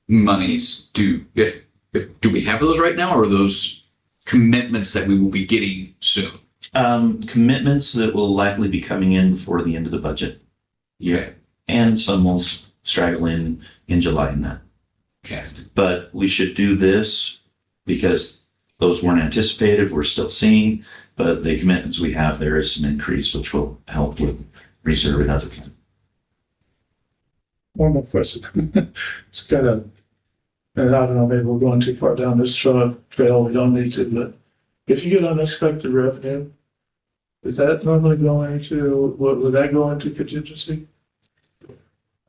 monies. Do we have those right now, or are those commitments that we will be getting soon? Commitments that will likely be coming in before the end of the budget. Yeah. And some will straggle in July in that. Okay. But we should do this because those weren't anticipated. We're still seeing, but the commitments we have, there is some increase, which will help with reserve and other things. One more question. It's kind of, and I don't know, maybe we're going too far down this trail. We don't need to, but if you get unexpected revenue, is that normally going to, would that go into contingency?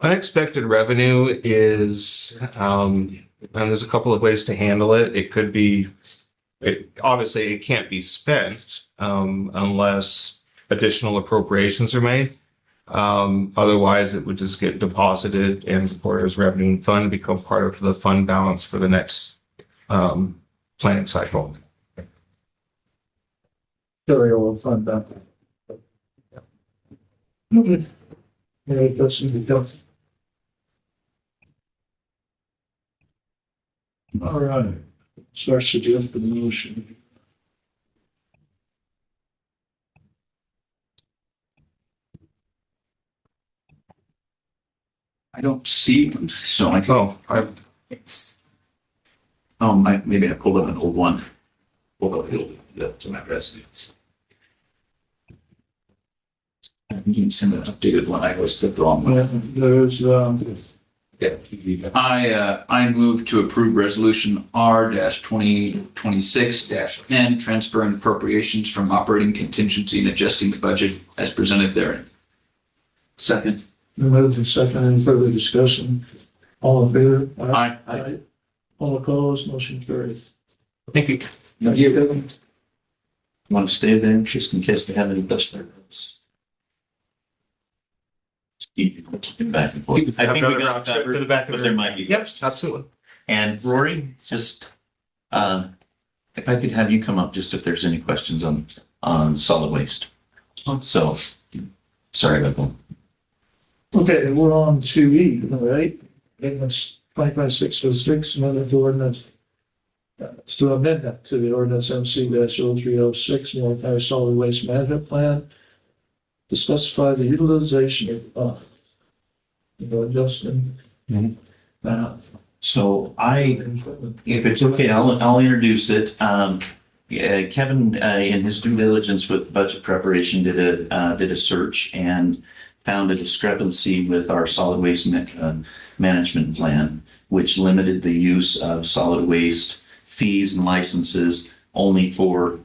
Unexpected revenue is, and there's a couple of ways to handle it. It could be, obviously it can't be spent unless additional appropriations are made. Otherwise, it would just get deposited and for as revenue and fund become part of the fund balance for the next planning cycle. Carry over fund balance. Okay. Yeah, that's in the done. All right. So I suggest the motion. I don't see one, so I can. Maybe I pulled up an old one. To my residence. You can send an updated one. I always put the wrong one. Yeah, there's, I move to approve resolution R-2026-10, transferring appropriations from operating contingency and adjusting the budget as presented therein. Second. moved and second, any further discussion? All in favor? Aye. All opposed, motion carries. Thank you. No, you want to stay there just in case they have any dust there. Keep back and forth. I think we got covered, to the back but there might be. Yep, absolutely. And Rory, just if I could have you come up just if there's any questions on solid waste. So sorry about that. Okay, we're on 2E, all right? Ordinance 2026-06, another ordinance to amendment to the ordinance MC-0306, Morrow County Solid Waste Management Plan to specify the utilization of Justin. So if it's okay, I'll introduce it. Kevin, in his due diligence with budget preparation, did a search and found a discrepancy with our solid waste management plan, which limited the use of solid waste fees and licenses only for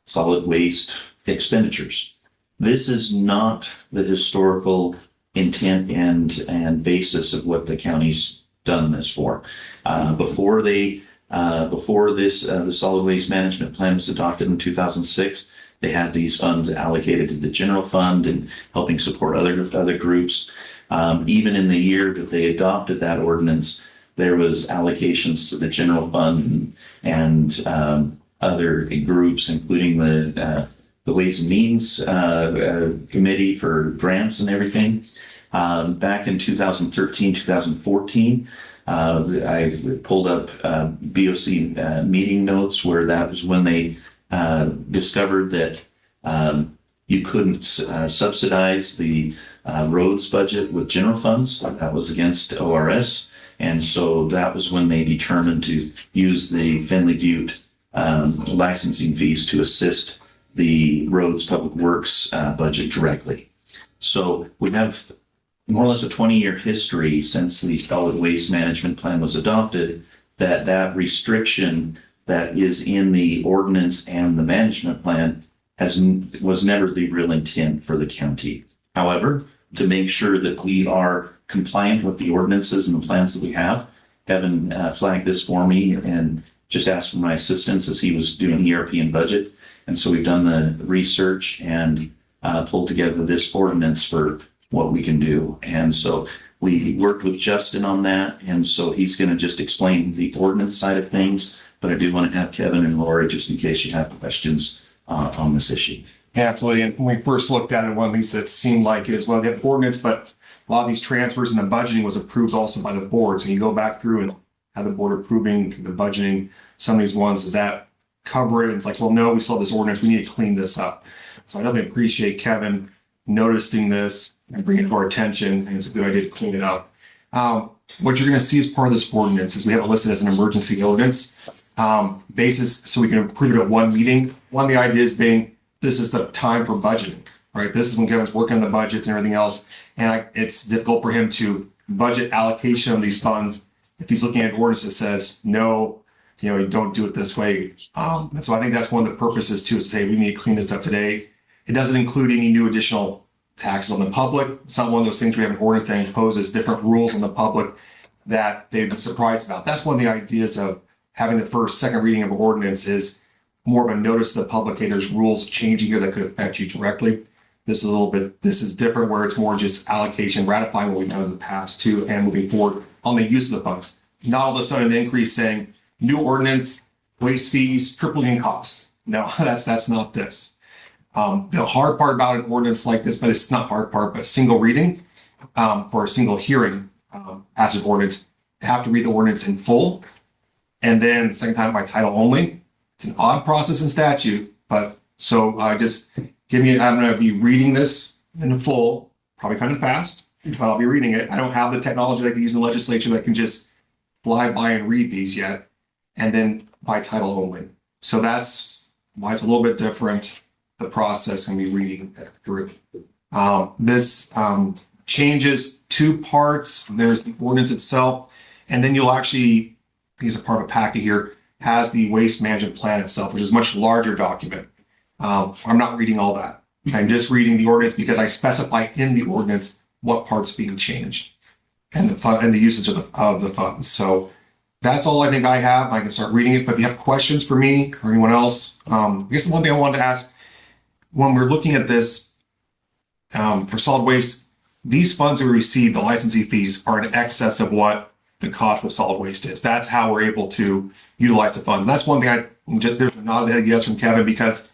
solid waste expenditures. This is not the historical intent and basis of what the county's done this for. Before this, the solid waste management plan was adopted in 2006. They had these funds allocated to the general fund and helping support other groups. Even in the year that they adopted that ordinance, there was allocations to the general fund and other groups, including the Ways and Means Committee for grants and everything. Back in 2013, 2014, I pulled up BOC meeting notes where that was when they discovered that you couldn't subsidize the roads budget with general funds. That was against ORS. And so that was when they determined to use the Finley Butte licensing fees to assist the roads public works budget directly. So we have more or less a 20-year history since the solid waste management plan was adopted, that restriction that is in the ordinance and the management plan was never the real intent for the county. However, to make sure that we are compliant with the ordinances and the plans that we have, Kevin flagged this for me and just asked for my assistance as he was doing the European budget. And so we've done the research and pulled together this ordinance for what we can do. And so we worked with Justin on that. And so he's going to just explain the ordinance side of things. But I do want to have Kevin and Lori, just in case you have questions on this issue. Yeah, absolutely. And when we first looked at it, one of these that seemed like is, well, they have ordinance, but a lot of these transfers and the budgeting was approved also by the board. So you go back through and have the board approving the budgeting. Some of these ones, does that cover it? And it's like, well, no, we saw this ordinance. We need to clean this up. So I definitely appreciate Kevin noticing this and bringing it to our attention. And it's a good idea to clean it up. What you're going to see as part of this ordinance is we have it listed as an emergency ordinance basis, so we can approve it at one meeting. One of the ideas being this is the time for budgeting, right? This is when Kevin's working on the budgets and everything else, and it's difficult for him to budget allocation of these funds if he's looking at an ordinance that says no, you don't do it this way. And so I think that's one of the purposes too, is to say we need to clean this up today. It doesn't include any new additional taxes on the public. It's not one of those things we have an ordinance that imposes different rules on the public that they'd be surprised about. That's one of the ideas of having the second reading of an ordinance is more of a notice to the public, hey, there's rules changing here that could affect you directly. This is different where it's more just allocation, ratifying what we've done in the past too, and moving forward on the use of the funds. Not all of a sudden an increase saying new ordinance, waste fees, tripling in costs. No, that's not this. The hard part about an ordinance like this, but it's not hard part, but single reading for a single hearing as an ordinance, you have to read the ordinance in full. And then the second time by title only. It's an odd process in statute, but so I'm going to be reading this in full, probably kind of fast, but I'll be reading it. I don't have the technology that I can use in the legislature that can just fly by and read these yet. And then by title only. So that's why it's a little bit different. The process and be reading it through. This changes two parts. There's the ordinance itself, and then you'll actually, as a part of a packet here, has the waste management plan itself, which is a much larger document. I'm not reading all that. I'm just reading the ordinance because I specify in the ordinance what part's being changed and the fund and the usage of the funds. So that's all I think I have. I can start reading it, but if you have questions for me or anyone else, I guess the one thing I wanted to ask, when we're looking at this for solid waste, these funds we receive, the licensing fees, are in excess of what the cost of solid waste is. That's how we're able to utilize the funds. And that's one thing there's a nod of the head yes from Kevin, because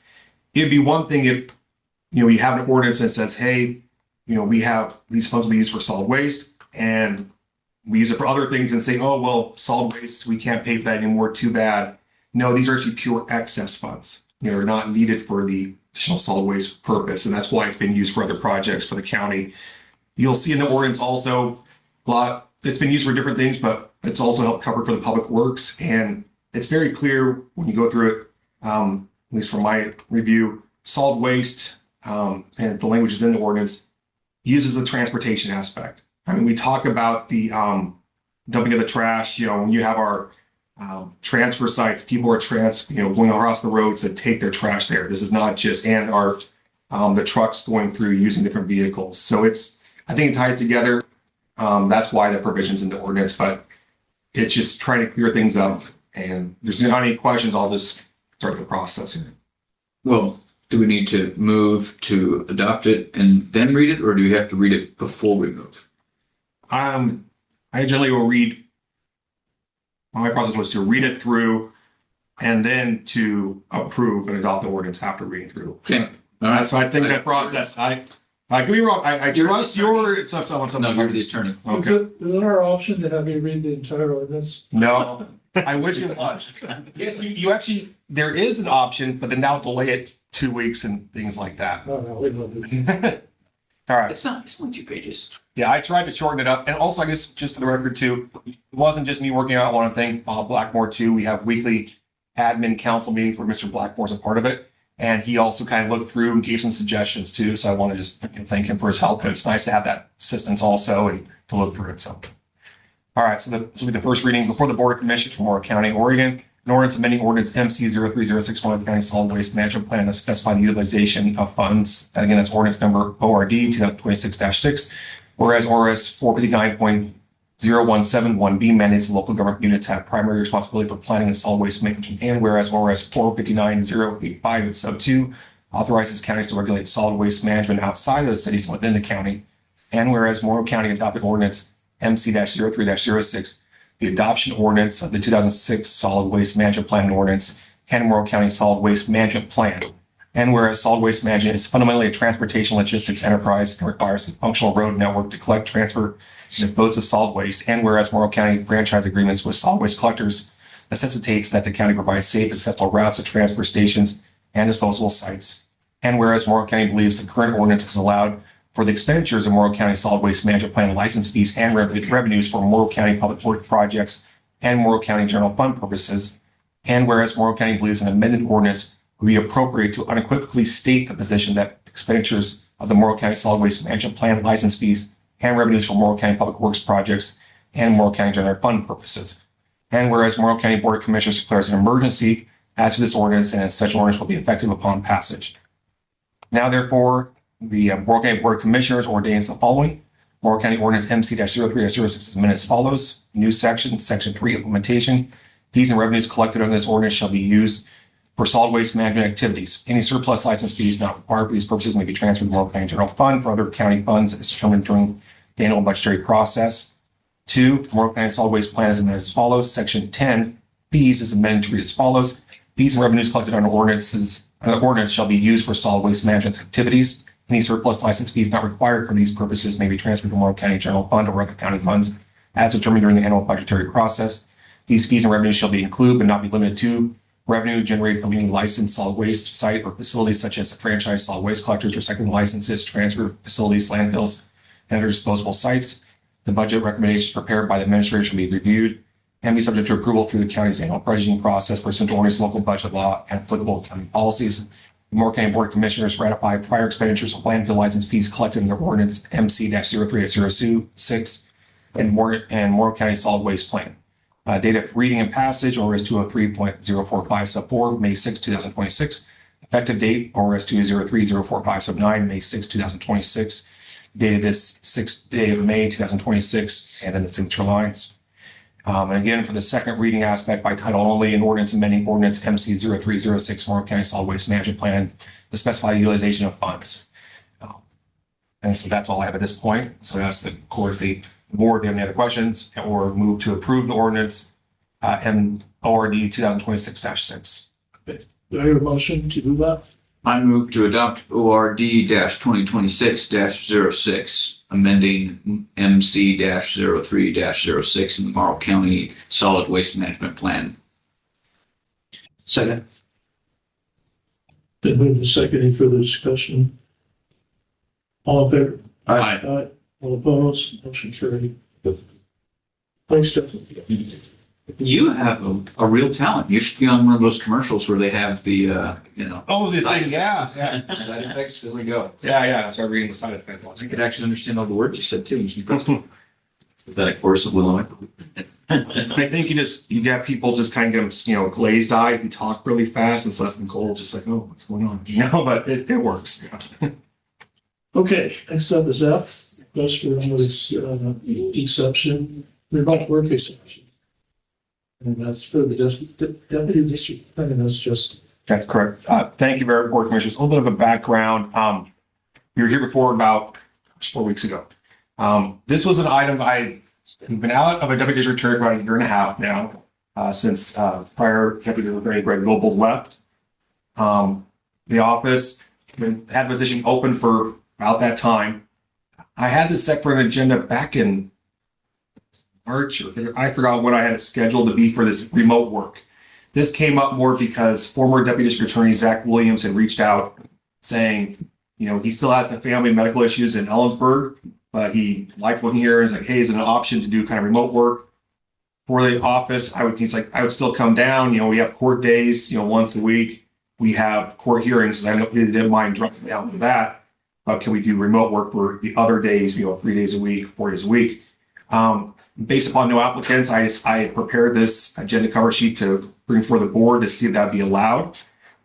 it'd be one thing if, you have an ordinance that says, hey, we have these funds we use for solid waste and we use it for other things and say, oh, well, solid waste, we can't pay for that anymore. Too bad. No, these are actually pure excess funds. They're not needed for the additional solid waste purpose, and that's why it's been used for other projects for the county. You'll see in the ordinance also it's been used for different things, but it's also helped cover for the public works, and it's very clear when you go through it, at least from my review, solid waste and the language is in the ordinance uses the transportation aspect. I mean, we talk about the dumping of the trash. When you have our transfer sites, people are going across the roads to take their trash there. This is not just, and our the trucks going through using different vehicles. So I think it ties together. That's why the provision's in the ordinance, but it's just trying to clear things up. And if there's not any questions, I'll just start the process here. Well, do we need to move to adopt it and then read it, or do we have to read it before we move? I generally will read. My process was to read it through and then to approve and adopt the ordinance after reading through. Okay. All right. So I think that process, I could be wrong. I trust your. No, you're the attorney. Okay. Is it our option to have you read the entire ordinance? No, I wish it was. You actually, there is an option, but then that'll delay it 2 weeks and things like that. No, we don't do that. All right. It's not 2 pages. Yeah, I tried to shorten it up. And also, I guess, just for the record, too, it wasn't just me working out. I want to thank Bob Blackmore, too. We have weekly admin council meetings where Mr. Blackmore's a part of it. And he also kind of looked through and gave some suggestions too. So I want to just thank him for his help. It's nice to have that assistance also and to look through it. So, all right. So this will be the first reading before the Board of Commissioners for Morrow County, Oregon. An ordinance amending ordinance MC 03061 County Solid Waste Management Plan to specify the utilization of funds. And again, that's ordinance number ORD 2026-6. Whereas ORS 459.0171B mandates local government units have primary responsibility for planning and solid waste management. And whereas ORS 459.085 and sub 2 authorizes counties to regulate solid waste management outside of the cities and within the county. And whereas Morrow County adopted ordinance MC-03-06, the adoption ordinance of the 2006 Solid Waste Management Plan and Ordinance, and Morrow County Solid Waste Management Plan. And whereas solid waste management is fundamentally a transportation logistics enterprise and requires a functional road network to collect, transfer, and dispose of solid waste. And whereas Morrow County franchise agreements with solid waste collectors necessitates that the county provide safe, acceptable routes to transfer stations and disposable sites. And whereas Morrow County believes the current ordinance is allowed for the expenditures of Morrow County Solid Waste Management Plan license fees and revenues for Morrow County public work projects and Morrow County general fund purposes. And whereas Morrow County believes an amended ordinance would be appropriate to unequivocally state the position that expenditures of the Morrow County Solid Waste Management Plan license fees and revenues for Morrow County public works projects and Morrow County general fund purposes. And whereas Morrow County Board of Commissioners declares an emergency as to this ordinance, and as such ordinance will be effective upon passage. Now, therefore, the Morrow County Board of Commissioners ordains the following. Morrow County Ordinance MC-03-06 is amended as follows. New section, Section 3, Implementation. Fees and revenues collected under this ordinance shall be used for solid waste management activities. Any surplus license fees not required for these purposes may be transferred to the Morrow County General Fund for other county funds as determined during the annual budgetary process. 2, Morrow County Solid Waste Plan is amended as follows. Section 10, fees is amended to read as follows. Fees and revenues collected under ordinance shall be used for solid waste management activities. Any surplus license fees not required for these purposes may be transferred to Morrow County General Fund or other county funds as determined during the annual budgetary process. These fees and revenues shall be included but not be limited to revenue generated from any licensed solid waste site or facilities such as franchise solid waste collectors, recycling licenses, transfer facilities, landfills, and other disposable sites. The budget recommendations prepared by the administrator shall be reviewed and be subject to approval through the county's annual budgeting process pursuant to ordinance, local budget law, and applicable county policies. The Morrow County Board of Commissioners ratify prior expenditures of landfill license fees collected in the ordinance MC-03-06 and Morrow County Solid Waste Plan. Date of reading and passage, ORS 203.045 sub 4, May 6, 2026. Effective date, ORS 203.045 sub 9, May 6, 2026. Dated this 6th day of May, 2026, and then the signature lines. And again, for the second reading aspect by title only, an ordinance amending ordinance MC 0306 Morrow County Solid Waste Management Plan to specify utilization of funds. And so that's all I have at this point. So I ask the court, the board, if they have any other questions, or move to approve the ordinance and ORD 2026-6. Do I hear a motion to do that? I move to adopt ORD-2026-06, amending MC-03-06 in the Morrow County Solid Waste Management Plan. Second. Been moved and seconded. Any further discussion? All in favor? Aye. Aye. All opposed? Motion carried. Thanks, Jeff. You have a real talent. You should be on one of those commercials where they have the, Oh, the thing, yeah. side effects. There we go. Yeah. I started reading the side effect ones. I could actually understand all the words you said too. It was impressive. Pathetic course of Illinois. I think you got people just kind of, glazed eyed. You talk really fast. It's less than cold. Just like, oh, what's going on? But it works. Okay, next up is F, request for exception, remote work exception. And that's for the deputy district attorney. That's just. That's correct. Thank you, Board Commissioners. A little bit of a background. We were here before about 4 weeks ago. This was an item I've been out of a deputy district attorney for about a year and a half now, since prior deputy district attorney Greg Noble left the office. Had the position open for about that time. I had this set for an agenda back in March. I forgot what I had it scheduled to be for this remote work. This came up more because former Deputy District Attorney Zach Williams had reached out saying, he still has the family medical issues in Ellensburg, but he liked working here. He's like, hey, is it an option to do kind of remote work for the office? I would still come down. We have court days, once a week. we have court hearings, I know you didn't mind dropping down to that, but can we do remote work for the other days, 3 days a week, 4 days a week? Based upon no applicants, I prepared this agenda cover sheet to bring before the board to see if that'd be allowed.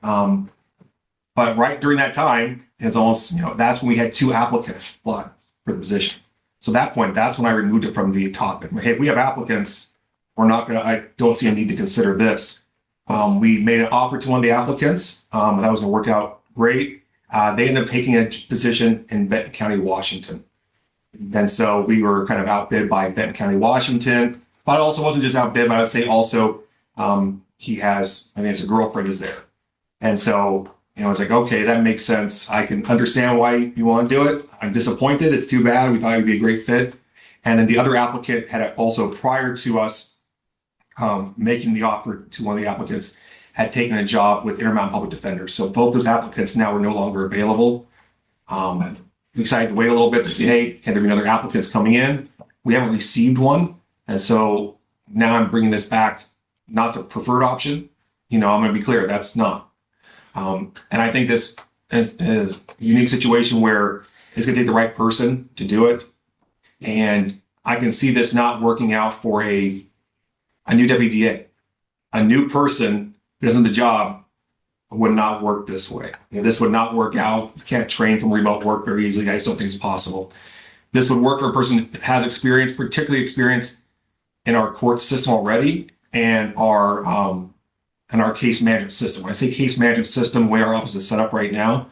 But right during that time, it's almost, that's when we had 2 applicants for the position. So at that point, that's when I removed it from the topic. Hey, if we have applicants, I don't see a need to consider this. We made an offer to one of the applicants. That was gonna work out great. They ended up taking a position in Benton County, Washington. And so we were kind of outbid by Benton County, Washington, but also wasn't just outbid, but I would say also, he has, I think his girlfriend is there. And so, it's like, okay, that makes sense. I can understand why you want to do it. I'm disappointed. It's too bad. We thought it would be a great fit. And then the other applicant had also, prior to us making the offer to one of the applicants, had taken a job with Intermountain Public Defenders. So both those applicants now are no longer available. We decided to wait a little bit to see, hey, can there be other applicants coming in? We haven't received one. And so now I'm bringing this back, not the preferred option. I'm going to be clear, that's not. And I think this is a unique situation where it's going to take the right person to do it. And I can see this not working out for a new WDA. A new person who doesn't have the job would not work this way. This would not work out. You can't train from remote work very easily. I just don't think it's possible. This would work for a person that has experience, particularly experience in our court system already and our case management system. When I say case management system, the way our office is set up right now,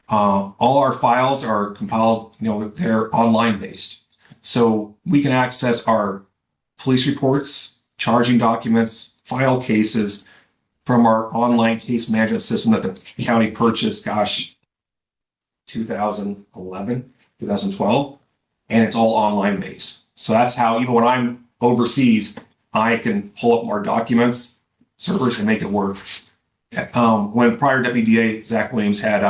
all our files are compiled, they're online based. So we can access our police reports, charging documents, file cases from our online case management system that the county purchased, 2011, 2012, and it's all online based. So that's how, even when I'm overseas, I can pull up our documents, servers can make it work. When prior WDA, Zach Williams had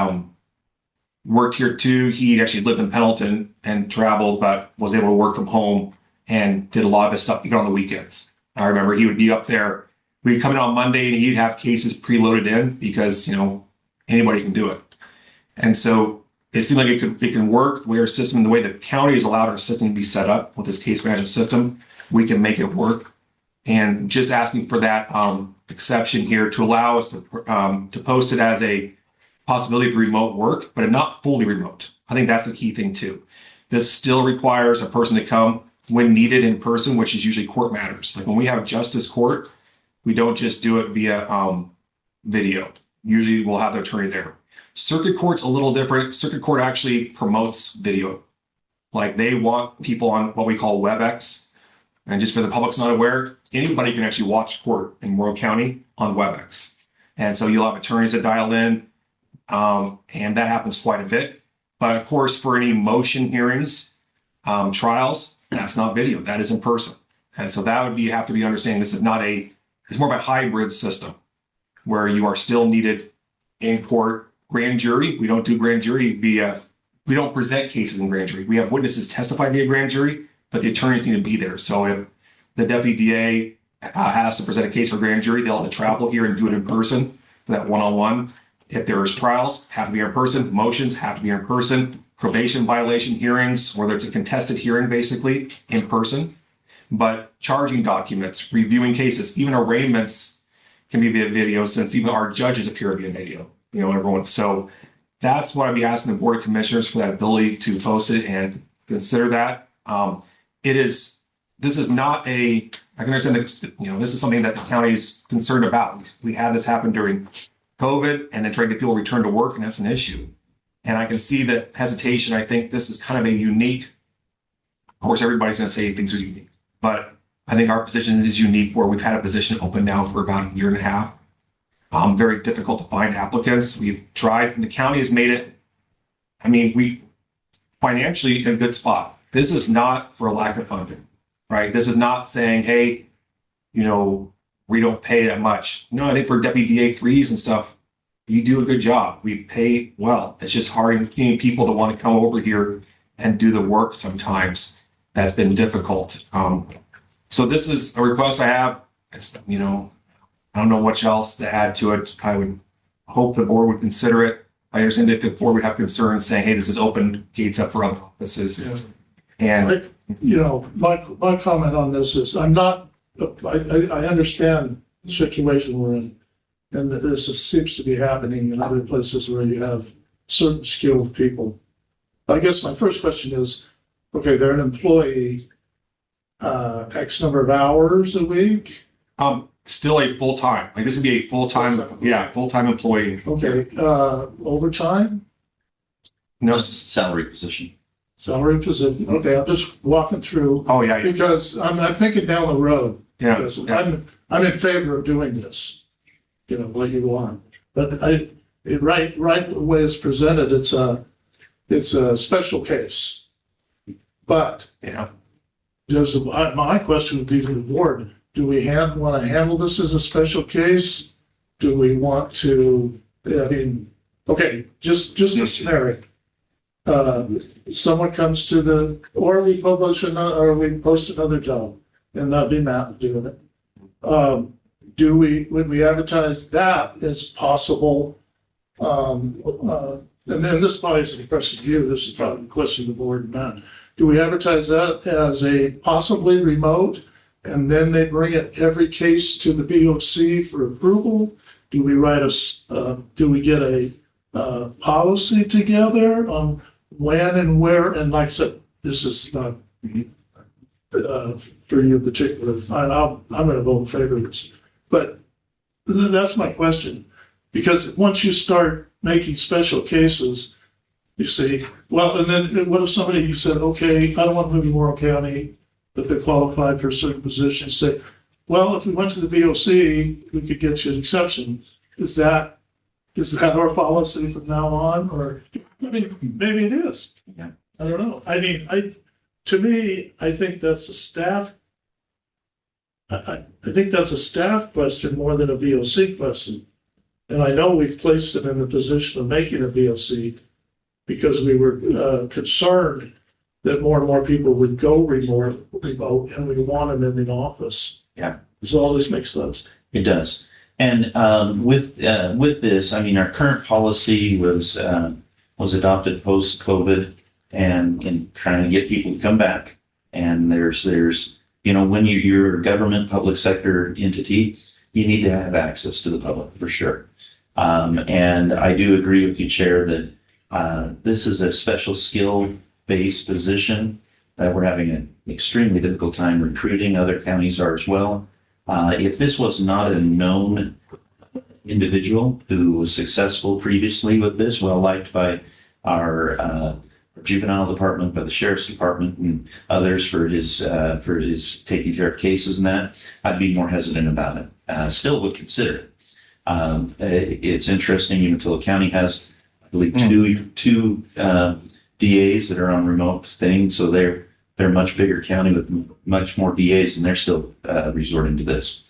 worked here too, he actually lived in Pendleton and traveled, but was able to work from home and did a lot of his stuff even on the weekends. I remember he would be up there. We'd come in on Monday and he'd have cases preloaded in because, anybody can do it. And so it seemed like it can work the way our system, the way the county has allowed our system to be set up with this case management system, we can make it work. And just asking for that exception here to allow us to post it as a possibility of remote work, but not fully remote. I think that's the key thing too. This still requires a person to come when needed in person, which is usually court matters. Like when we have justice court, we don't just do it via video. Usually we'll have the attorney there. Circuit court's a little different. Circuit court actually promotes video. Like they want people on what we call WebEx. And just for the public's not aware, anybody can actually watch court in Morrow County on WebEx. And so you'll have attorneys that dial in, and that happens quite a bit. But of course, for any motion hearings, trials, that's not video, that is in person. And so that would be, have to be understanding this is not it's more of a hybrid system where you are still needed in court. Grand jury, we don't do grand jury we don't present cases in grand jury. We have witnesses testify via grand jury, but the attorneys need to be there. So if the WDA has to present a case for grand jury, they'll have to travel here and do it in person for that one-on-one. If there's trials, have to be in person. Motions have to be in person. Probation violation hearings, whether it's a contested hearing, basically in person. But charging documents, reviewing cases, even arraignments can be via video, since even our judges appear via video. Everyone. So that's what I'd be asking the Board of Commissioners for, that ability to post it and consider that. This is not I can understand that, this is something that the county is concerned about. We had this happen during COVID and then trying to get people return to work, and that's an issue. And I can see the hesitation. I think this is kind of a unique, of course, everybody's going to say things are unique, but I think our position is unique where we've had a position open now for about a year and a half. Very difficult to find applicants. We've tried, and the county has made it, we financially in a good spot. This is not for a lack of funding, right? This is not saying, hey, we don't pay that much. No, I think for WDA 3s and stuff, you do a good job. We pay well. It's just hard getting people to want to come over here and do the work sometimes. That's been difficult. So this is a request I have. It's, I don't know what else to add to it. I would hope the board would consider it. I understand that the board would have concerns saying, hey, this is open gates up for other offices. Yeah. And You know, my comment on this is I understand the situation we're in. And that this seems to be happening in other places where you have certain skilled people. I guess my first question is, okay, they're an employee, X number of hours a week. still a full-time, like this would be a full-time, full-time employee. Okay, overtime, No, Salary position. salary position. Okay, I'm just walking through oh, yeah, because I'm thinking down the road. yeah. Because I'm in favor of doing this, you know, what you want. But right the way it's presented, it's a special case. But Yeah. my question would be to the board, do we want to handle this as a special case? Do we want to, I mean, okay, just a scenario. Someone comes to or we post another job, and that'd be Matt doing it. Would we advertise that as possible? And then this probably isn't a question to you, this is probably a question to the board and Matt. Do we advertise that as a possibly remote, and then they bring it every case to the BOC for approval? Do we do we get a policy together on when and where? And like I said, this is not for you in particular. I'm going to vote in favor of this. But that's my question. Because once you start making special cases, you see, well, and then what if you said, okay, I don't want to move to Morrow County, but they're qualified for a certain position, say, well, if we went to the BOC, we could get you an exception. Is that our policy from now on? Or, I mean, maybe it is. Yeah. I don't know. I mean, to me, I think that's a staff. I think that's a staff question more than a BOC question. And I know we've placed them in the position of making a BOC because we were concerned that more and more people would go remote, and we want them in the office. Yeah. Does all this make sense? It does. And with this, I mean, our current policy was adopted post-COVID, and in trying to get people to come back. And there's when you're a government public sector entity, you need to have access to the public for sure. And I do agree with you, Chair, that this is a special skill-based position that we're having an extremely difficult time recruiting. Other counties are as well. If this was not a known individual who was successful previously with this, well liked by our juvenile department, by the sheriff's department, and others for his taking care of cases and that, I'd be more hesitant about it. Still would consider it. It's interesting. Umatilla County has, I believe, two DAs that are on remote things, so they're a much bigger county with much more DAs, and they're still resorting to this.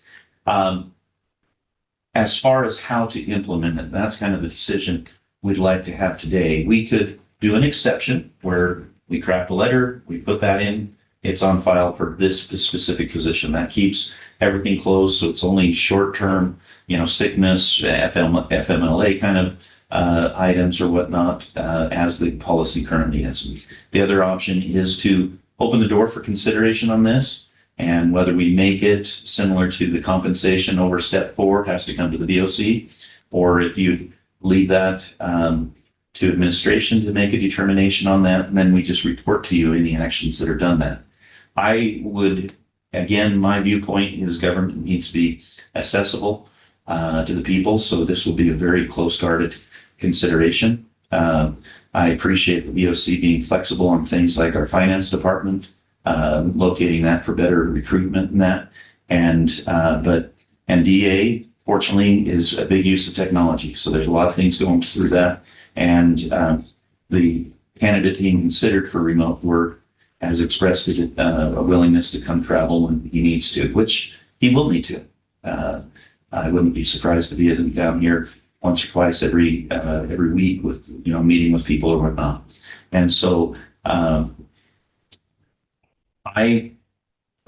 As far as how to implement it, that's kind of the decision we'd like to have today. We could do an exception where we craft a letter, we put that in, it's on file for this specific position. That keeps everything closed, so it's only short-term, sickness, FMLA kind of items or whatnot, as the policy currently is. The other option is to open the door for consideration on this, and whether we make it similar to the compensation over step 4 has to come to the BOC, or if you leave that to administration to make a determination on that, and then we just report to you any actions that are done that. I would, again, my viewpoint is government needs to be accessible to the people, so this will be a very close-guarded consideration. I appreciate the BOC being flexible on things like our finance department, locating that for better recruitment and that. And DA, fortunately, is a big use of technology. So there's a lot of things going through that. And the candidate being considered for remote work has expressed a willingness to come travel when he needs to, which he will need to. I wouldn't be surprised if he isn't down here once or twice every week with, meeting with people or whatnot. And so I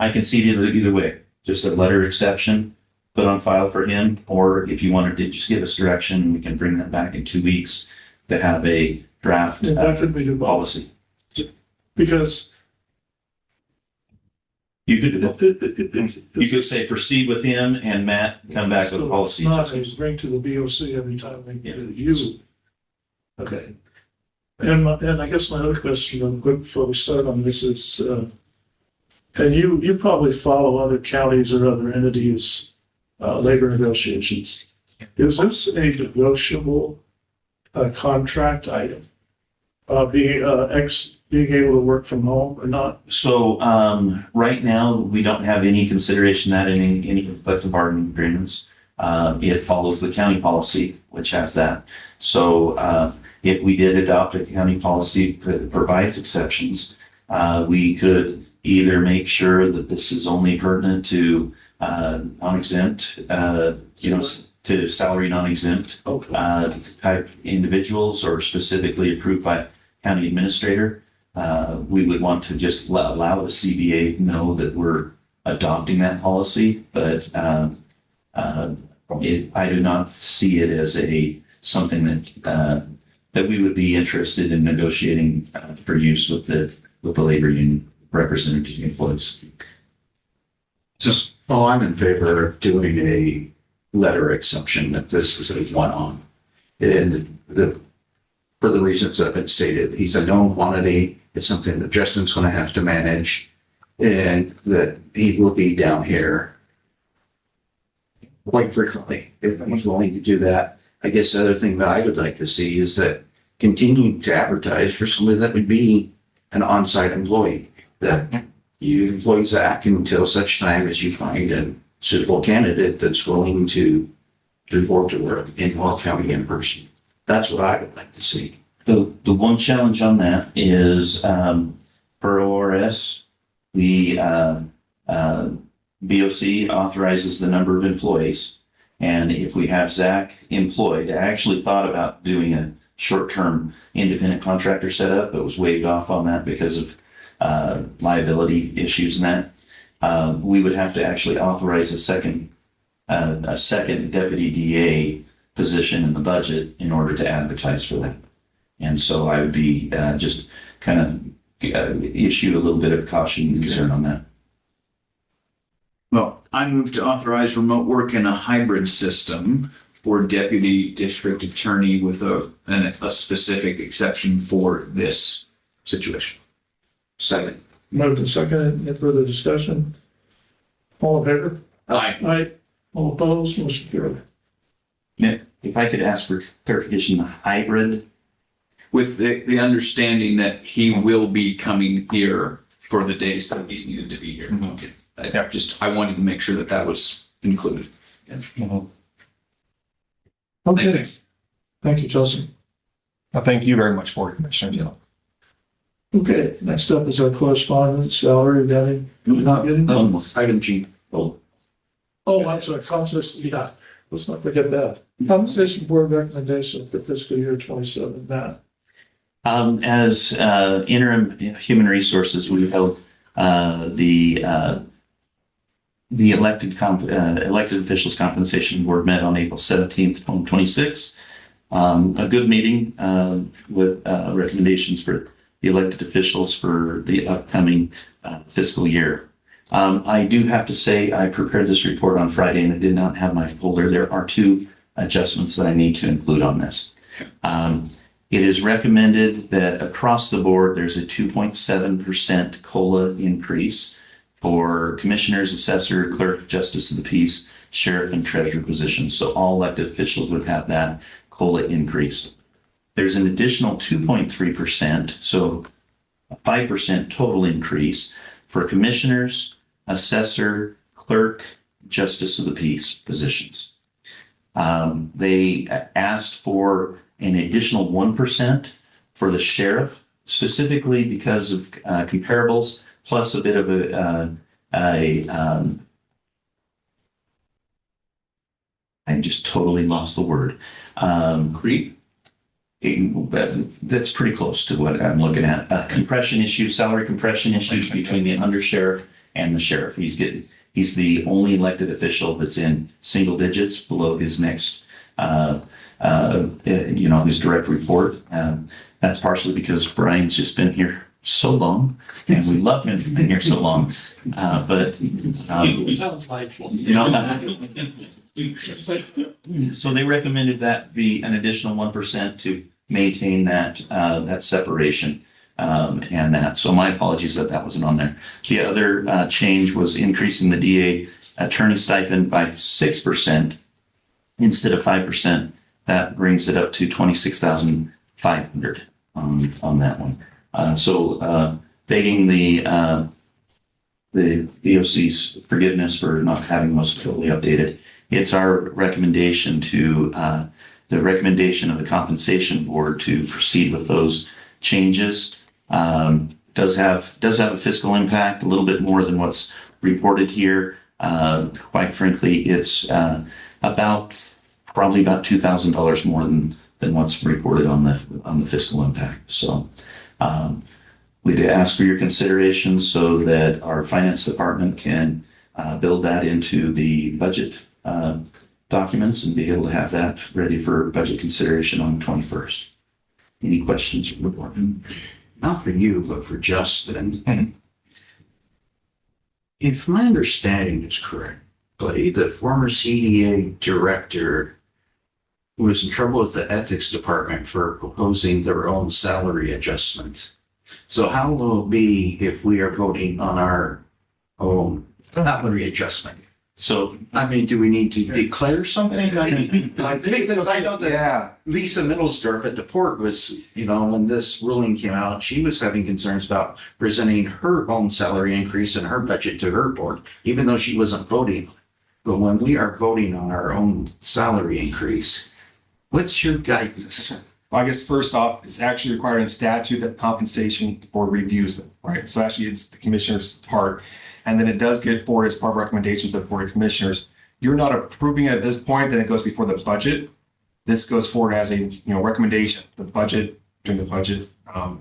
can see it either way, just a letter exception put on file for him, or if you wanted to just give us direction, we can bring that back in 2 weeks to have a draft Yeah, that could be the policy. Because You could say proceed with him and Matt come back with a policy. Not a bring to the BOC every time they use it. Okay. And I guess my other question, quick before we start on this is, and you probably follow other counties or other entities, labor negotiations. Is this a negotiable contract item? Being able to work from home or not? So right now, we don't have any consideration that in any collective bargaining agreements. It follows the county policy, which has that. So if we did adopt a county policy that provides exceptions, we could either make sure that this is only pertinent to non-exempt, to salary non-exempt type individuals, or specifically approved by county administrator. We would want to just allow the CBA know that we're adopting that policy, but I do not see it as something that we would be interested in negotiating for use with the labor union representative employees. I'm in favor of doing a letter exception that this is a one-on. And for the reasons that have been stated, he's a known quantity. It's something that Justin's going to have to manage, and that he will be down here quite frequently if he's willing to do that. I guess the other thing that I would like to see is that continue to advertise for somebody that would be an on-site employee, that you employ Zach until such time as you find a suitable candidate that's willing to report to work in Morrow County in person. That's what I would like to see. The one challenge on that is per ORS, the BOC authorizes the number of employees. And if we have Zach employed, I actually thought about doing a short-term independent contractor setup, but was waived off on that because of liability issues and that. We would have to actually authorize a second deputy DA position in the budget in order to advertise for that. And so I would be just kind of issue a little bit of caution and concern on that. Well, I move to authorize remote work in a hybrid system for deputy district attorney with a specific exception for this situation. Second. Moved and seconded. Any further discussion? All in favor? Aye. Aye. All opposed? Motion carried. Nick, if I could ask for clarification, the hybrid. With the understanding that he will be coming here for the days that he's needed to be here. Okay. I wanted to make sure that was included. Okay. Thank you, Justin. Thank you very much, Board Commissioner. Okay, next up is our correspondence. Valerie, Denny, not getting? Item G. Oh, I'm sorry, compensation, yeah, let's not forget that. Compensation Board recommendation for fiscal year 27, Matt. As interim human resources, we held the elected officials compensation board met on April 17th, 2026. A good meeting with recommendations for the elected officials for the upcoming fiscal year. I do have to say I prepared this report on Friday and I did not have my folder. There are 2 adjustments that I need to include on this. It is recommended that across the board, there's a 2.7% COLA increase for commissioners, assessor, clerk, justice of the peace, sheriff, and treasurer positions. So all elected officials would have that COLA increase. There's an additional 2.3%, so a 5% total increase for commissioners, assessor, clerk, justice of the peace positions. They asked for an additional 1% for the sheriff, specifically because of comparables, plus a bit of I just totally lost the word. Creep. That's pretty close to what I'm looking at. Compression issues, salary compression issues between the undersheriff and the sheriff. He's getting He's the only elected official that's in single digits below his next, his direct report. That's partially because Brian's just been here so long, and we love him for being here so long. Sounds like. So they recommended that be an additional 1% to maintain that separation. So my apologies that wasn't on there. The other change was increasing the DA attorney stipend by 6% instead of 5%. That brings it up to 26,500 on that one. Begging the BOC's forgiveness for not having most totally updated. It's our recommendation to the recommendation of the compensation board to proceed with those changes. Does have a fiscal impact, a little bit more than what's reported here. Quite frankly, it's probably about $2,000 more than what's reported on the fiscal impact. So we'd ask for your consideration so that our finance department can build that into the budget documents and be able to have that ready for budget consideration on the 21st. Any questions from the board? Not for you, but for Justin. If my understanding is correct, the former CDA director was in trouble with the ethics department for proposing their own salary adjustment. So how will it be if we are voting on our own salary adjustment? So, do we need to declare something? I know that Lisa Middlesdorf at the port was, when this ruling came out, she was having concerns about presenting her own salary increase in her budget to her board, even though she wasn't voting. But when we are voting on our own salary increase, what's your guidance? Well, I guess first off, it's actually required in statute that the compensation board reviews them, right? So actually it's the commissioner's part. And then it does get forward as part of recommendations to the board of commissioners. You're not approving it at this point, then it goes before the budget. This goes forward as a recommendation. The budget, during the budget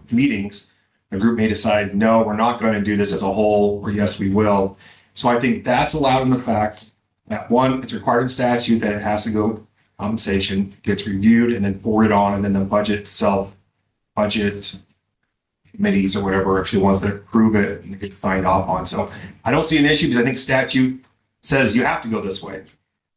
meetings, the group may decide, no, we're not going to do this as a whole, or yes, we will. So I think that's allowed in the fact that one, it's required in statute that it has to go compensation, gets reviewed and then forwarded on, and then the budget itself, budget committees or whatever actually ones that approve it and get signed off on. So I don't see an issue because I think statute says you have to go this way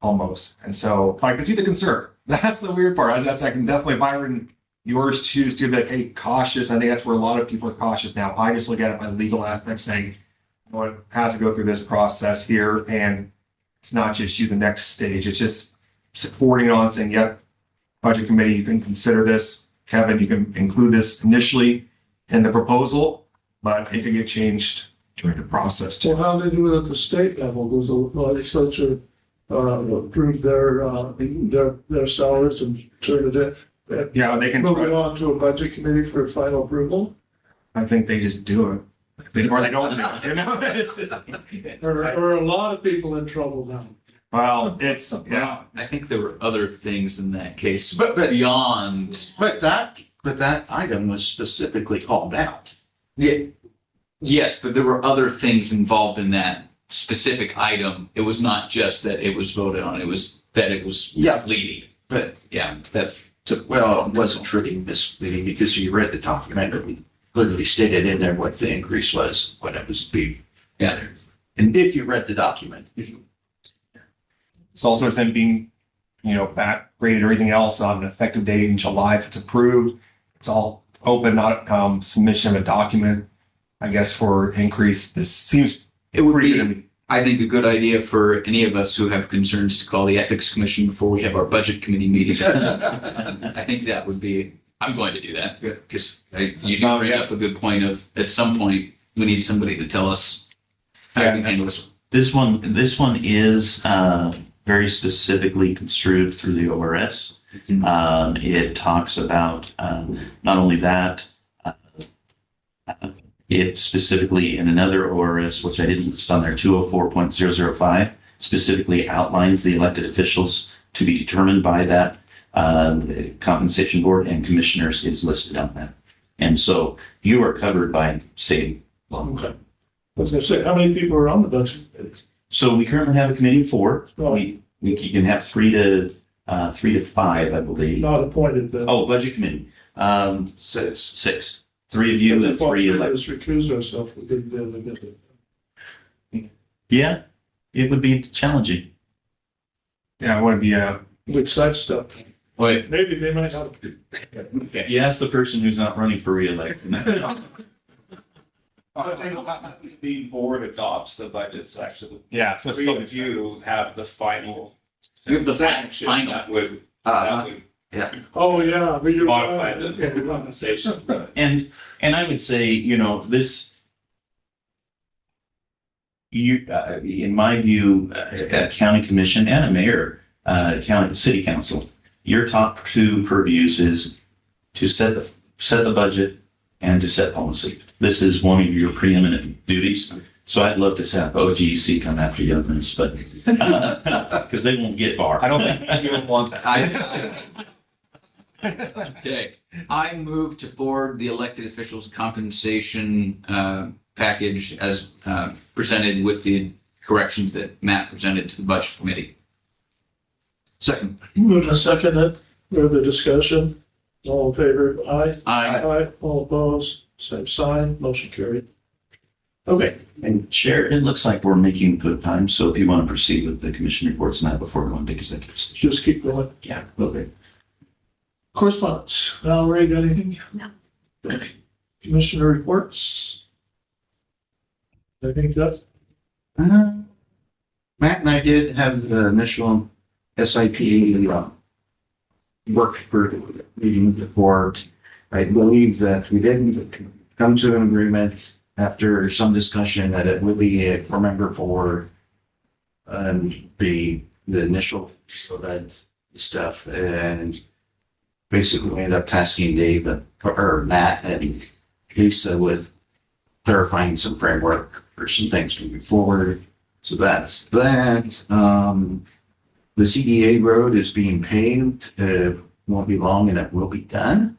almost. And so I can see the concern. That's the weird part. I can definitely, if I were in yours, choose to be like, hey, cautious. I think that's where a lot of people are cautious now. I just look at it by legal aspect saying, well, it has to go through this process here. And it's not just you, the next stage. It's just supporting on saying, yep, budget committee, you can consider this. Kevin, you can include this initially in the proposal, but it can get changed during the process too. Well, how do they do it at the state level? Does the legislature approve their salaries and turn it in? Yeah, they can move it on to a budget committee for final approval? I think they just do it. Or they don't do it, you know? It's just, Or a lot of people in trouble now. well, it's, yeah. I think there were other things in that case, but beyond. But that item was specifically called out. Yeah. Yes, but there were other things involved in that specific item. It was not just that it was voted on, it was that it was misleading. But yeah, It wasn't truly misleading because you read the document, it clearly stated in there what the increase was, what it was being. yeah. And if you read the document. It's also as them being, back graded or anything else on an effective date in July. If it's approved, it's all open, not submission of a document, I guess, for increase. This seems It would pretty be, good. I think, a good idea for any of us who have concerns to call the ethics commission before we have our budget committee meeting. I think that would be, I'm going to do that because you do bring up a good point of, at some point, we need somebody to tell us how to handle this. This one is very specifically construed through the ORS. It talks about not only that, it specifically in another ORS, which I didn't list on there, 204.005, specifically outlines the elected officials to be determined by that compensation board, and commissioners is listed on that. And so you are covered by state law. I was going to say, how many people are on the budget? So we currently have a committee of four. We can have three to five, I believe. Not appointed, but. Oh, budget committee. Six. Three of you and three elected. Let's recuse ourselves. We didn't do it. Yeah, it would be challenging. Yeah, I want to be With such stuff. Wait, Maybe they might not. you ask the person who's not running for reelection. The board adopts the budgets, actually. yeah. So it's Three still of you have the final. You have the action final. that would Oh, yeah. But you're modify right. the Okay. compensation. And I would say, this, in my view, a county commission and a mayor, city council, your top two purviews is to set the budget and to set policy. This is one of your preeminent duties. So I'd love to have OGC come after you on this, but because they won't get bar. I don't think you don't want that. Okay, I move to forward the elected officials' compensation package as presented with the corrections that Matt presented to the budget committee. Second. Move to second it. Further discussion. All in favor? Aye. Aye. All opposed? Same sign. Motion carried. Okay. And Chair, it looks like we're making good time. So if you want to proceed with the commission reports now before going to executive session. Just keep going. Yeah, okay. Correspondence. Valerie, got anything? No. Okay. Commissioner reports. Anything, Gus? Matt and I did have the initial SIP work for meeting with the board. I believe that we didn't come to an agreement after some discussion that it would be a four-member board and the initial event stuff, and basically we ended up tasking Dave or Matt and Lisa with clarifying some framework for some things moving forward. So that's that. The CDA road is being paved. Won't be long and it will be done.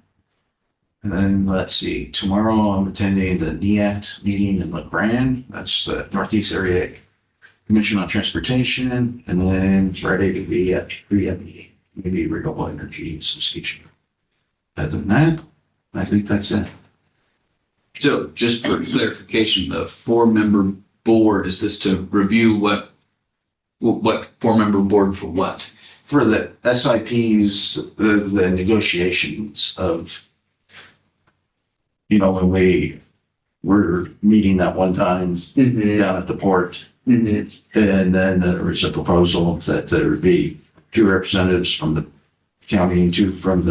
And then let's see, tomorrow I'm attending the NEAT meeting in LeGrand. That's the Northeast Area Commission on Transportation. And then Friday to be at REAP meeting, maybe Renewable Energy Association. Other than that, I think that's it. So just for clarification, the four-member board, is this to review what four-member board for what? For the SIPs, the negotiations of, when we were meeting that one time down at the port. And then there was a proposal that there would be two representatives from the county and two from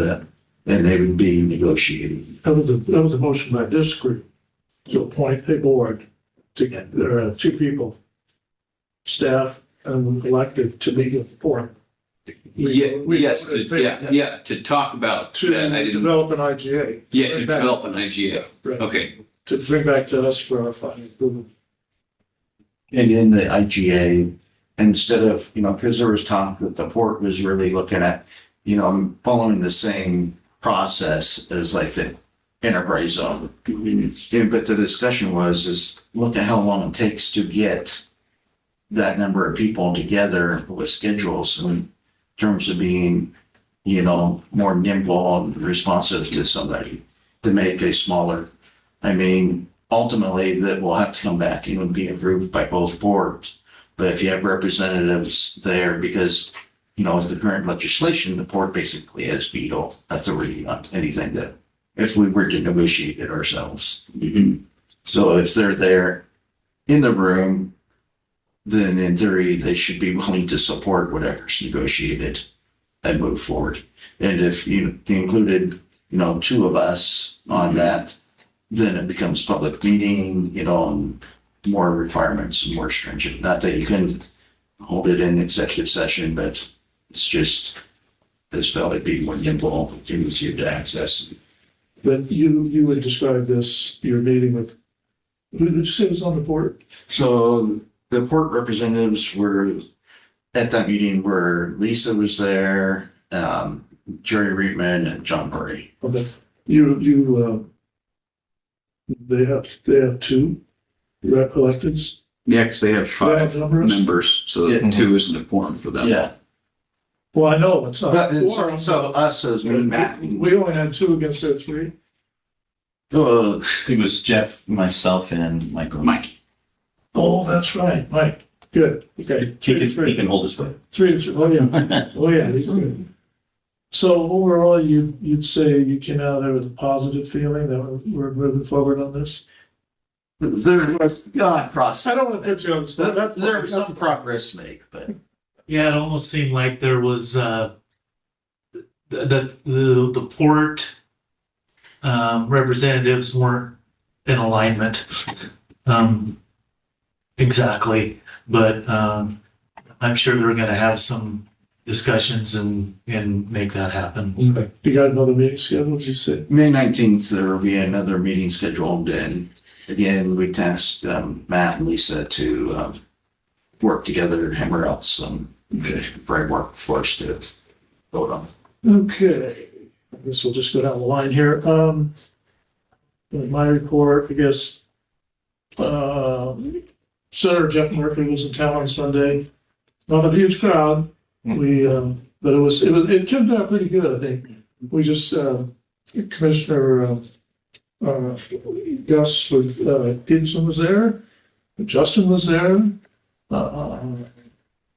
and they would be negotiating. That was a motion by this group to appoint a board to get, there are two people, staff and elected to meet with the board. To talk about. To I didn't. develop an IGA. Yeah, to develop an IGA. Right. Okay. To bring back to us for our final approval. And in the IGA, instead of, because there was talk that the port was really looking at, following the same process as like the enterprise zone. But the discussion was look at how long it takes to get that number of people together with schedules in terms of being, more nimble and responsive to somebody to make a smaller. Ultimately that will have to come back and be approved by both boards. But if you have representatives there, because, with the current legislation, the port basically has veto authority on anything that, if we were to negotiate it ourselves. So if they're there in the room, then in theory, they should be willing to support whatever's negotiated and move forward. And if you included, two of us on that, then it becomes public meeting, and more requirements and more stringent. Not that you can hold it in executive session, but it's just, this felt it'd be more nimble, gives you to access. But you would describe this, your meeting with, who did you say was on the board? So the port representatives were at that meeting where Lisa was there, Jerry Reitman and John Murray. Okay. They have two electeds. Yeah, because they have They 5 have numbers? members, so Yeah. 2 isn't a quorum for them. Yeah. Well, I know, it's not. But four. so us as me, Matt. We only had 2 against their 3. It was Jeff, myself, and Michael. Mike. Oh, that's right, Mike. Good, okay. He can hold his foot. 3 to 3, oh, yeah. Oh, yeah, he's good. So overall, you'd say you came out of there with a positive feeling that we're moving forward on this? There was process. I don't want to put you on the spot. There was some progress made, but Yeah, it almost seemed like there was the port representatives weren't in alignment exactly, but I'm sure they're going to have some discussions and make that happen. Okay. You got another meeting scheduled, did you say? May 19th, there will be another meeting scheduled, and again, we tasked Matt and Lisa to work together, hammer out some framework for us to vote on. Okay, I guess we'll just go down the line here. My report, I guess, Senator Jeff Murphy was in town on Sunday. Not a huge crowd. But it turned out pretty good, I think. We just, Commissioner Gus Peterson was there, Justin was there,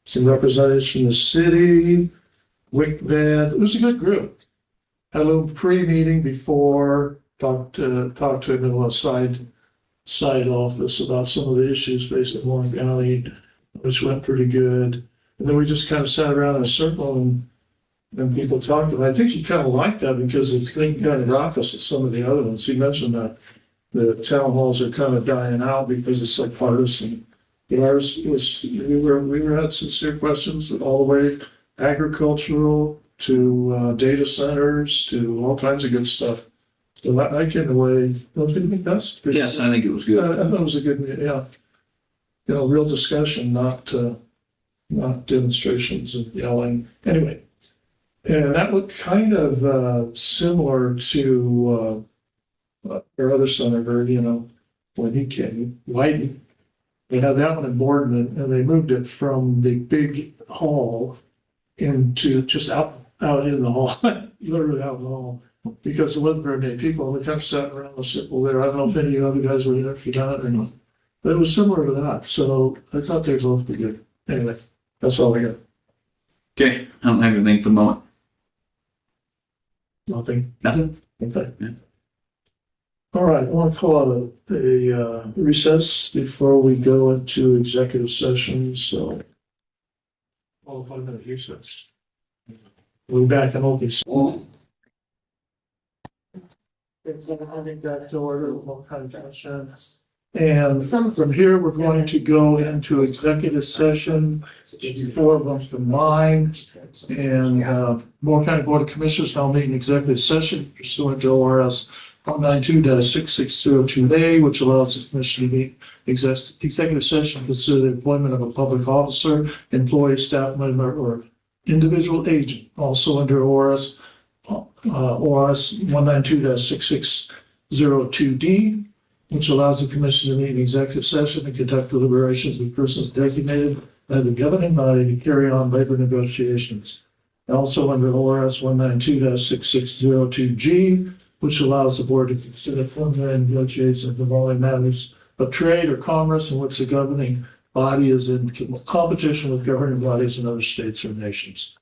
some representatives from the city, Wick Van. It was a good group. Had a little pre-meeting before, talked to him in a side office about some of the issues facing Warren County, which went pretty good. And then we just kind of sat around in a circle and people talked. And I think he kind of liked that because it's kind of raucous with some of the other ones. He mentioned that the town halls are kind of dying out because it's so partisan. But ours was, we had sincere questions all the way agricultural to data centers to all kinds of good stuff. So I came away, don't you think that's good? Yes, I think it was good. I thought it was a good, yeah. Real discussion, not demonstrations and yelling. Anyway, and that looked kind of similar to our other senator, when he came, Whitey. They had that one in Boardman, and they moved it from the big hall into just out in the hall, literally out in the hall, because there wasn't very many people. We kind of sat around the circle there. I don't know if any other guys were there for that or not, but it was similar to that. So I thought they both be good. Anyway, that's all I got. Okay, I don't have anything for the moment. Nothing. Nothing? Okay. Yeah. All right, I want to call it a recess before we go into executive session, so. 5-minute recess. We'll be back in open. I think that's order, what kind of session. And from here, we're going to go into executive session, the 4 of them combined. And Morrow County Board of Commissioners now meet in executive session pursuant to ORS 192-6602A, which allows the commission to meet executive session, consider the employment of a public officer, employee, staff member, or individual agent. Also under ORS 192-6602D, which allows the commission to meet in executive session and conduct deliberations with persons designated by the governing body to carry on labor negotiations. Also under ORS 192-6602G, which allows the board to consider preliminary negotiations involving matters of trade or commerce in which the governing body is in competition with governing bodies in other states or nations.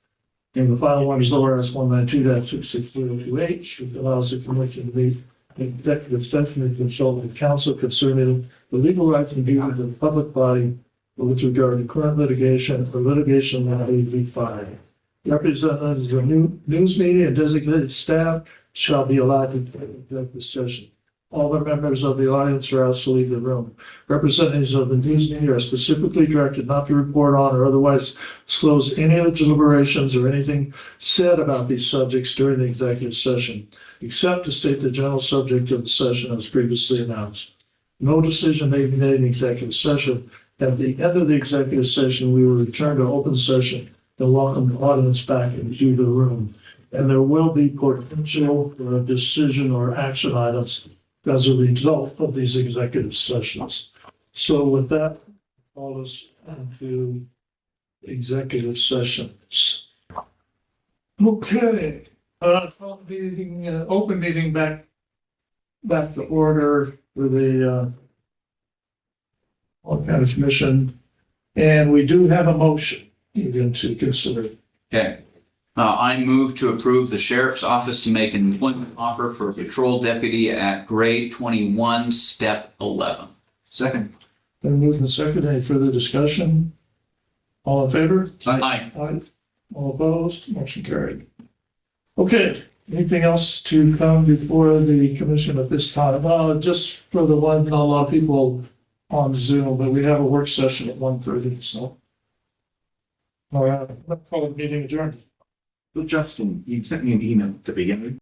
And the final one is ORS 192-6602H, which allows the commission to meet in executive session and consult with counsel concerning the legal rights and duties of the public body with regard to current litigation or litigation that may be filed. Representatives of news media and designated staff shall be allowed to take executive session. All the members of the audience are asked to leave the room. Representatives of the news media are specifically directed not to report on or otherwise disclose any of the deliberations or anything said about these subjects during the executive session, except to state the general subject of the session as previously announced. No decision may be made in executive session. At the end of the executive session, we will return to open session and welcome the audience back into the room. And there will be potential for a decision or action items as a result of these executive sessions. So with that, call us into executive sessions. Okay, call the open meeting back to order for the Morrow County Commission, and we do have a motion even to consider. Okay. I move to approve the sheriff's office to make an employment offer for a patrol deputy at grade 21, step 11. Second. Been moved and seconded. Any further discussion? All in favor? Aye. Aye. All opposed? Motion carried. Okay, anything else to come before the commission at this time? Just for the one, not a lot of people on Zoom, but we have a work session at 1:30, so. All right, let's call the meeting adjourned. Justin, you sent me an email to begin with.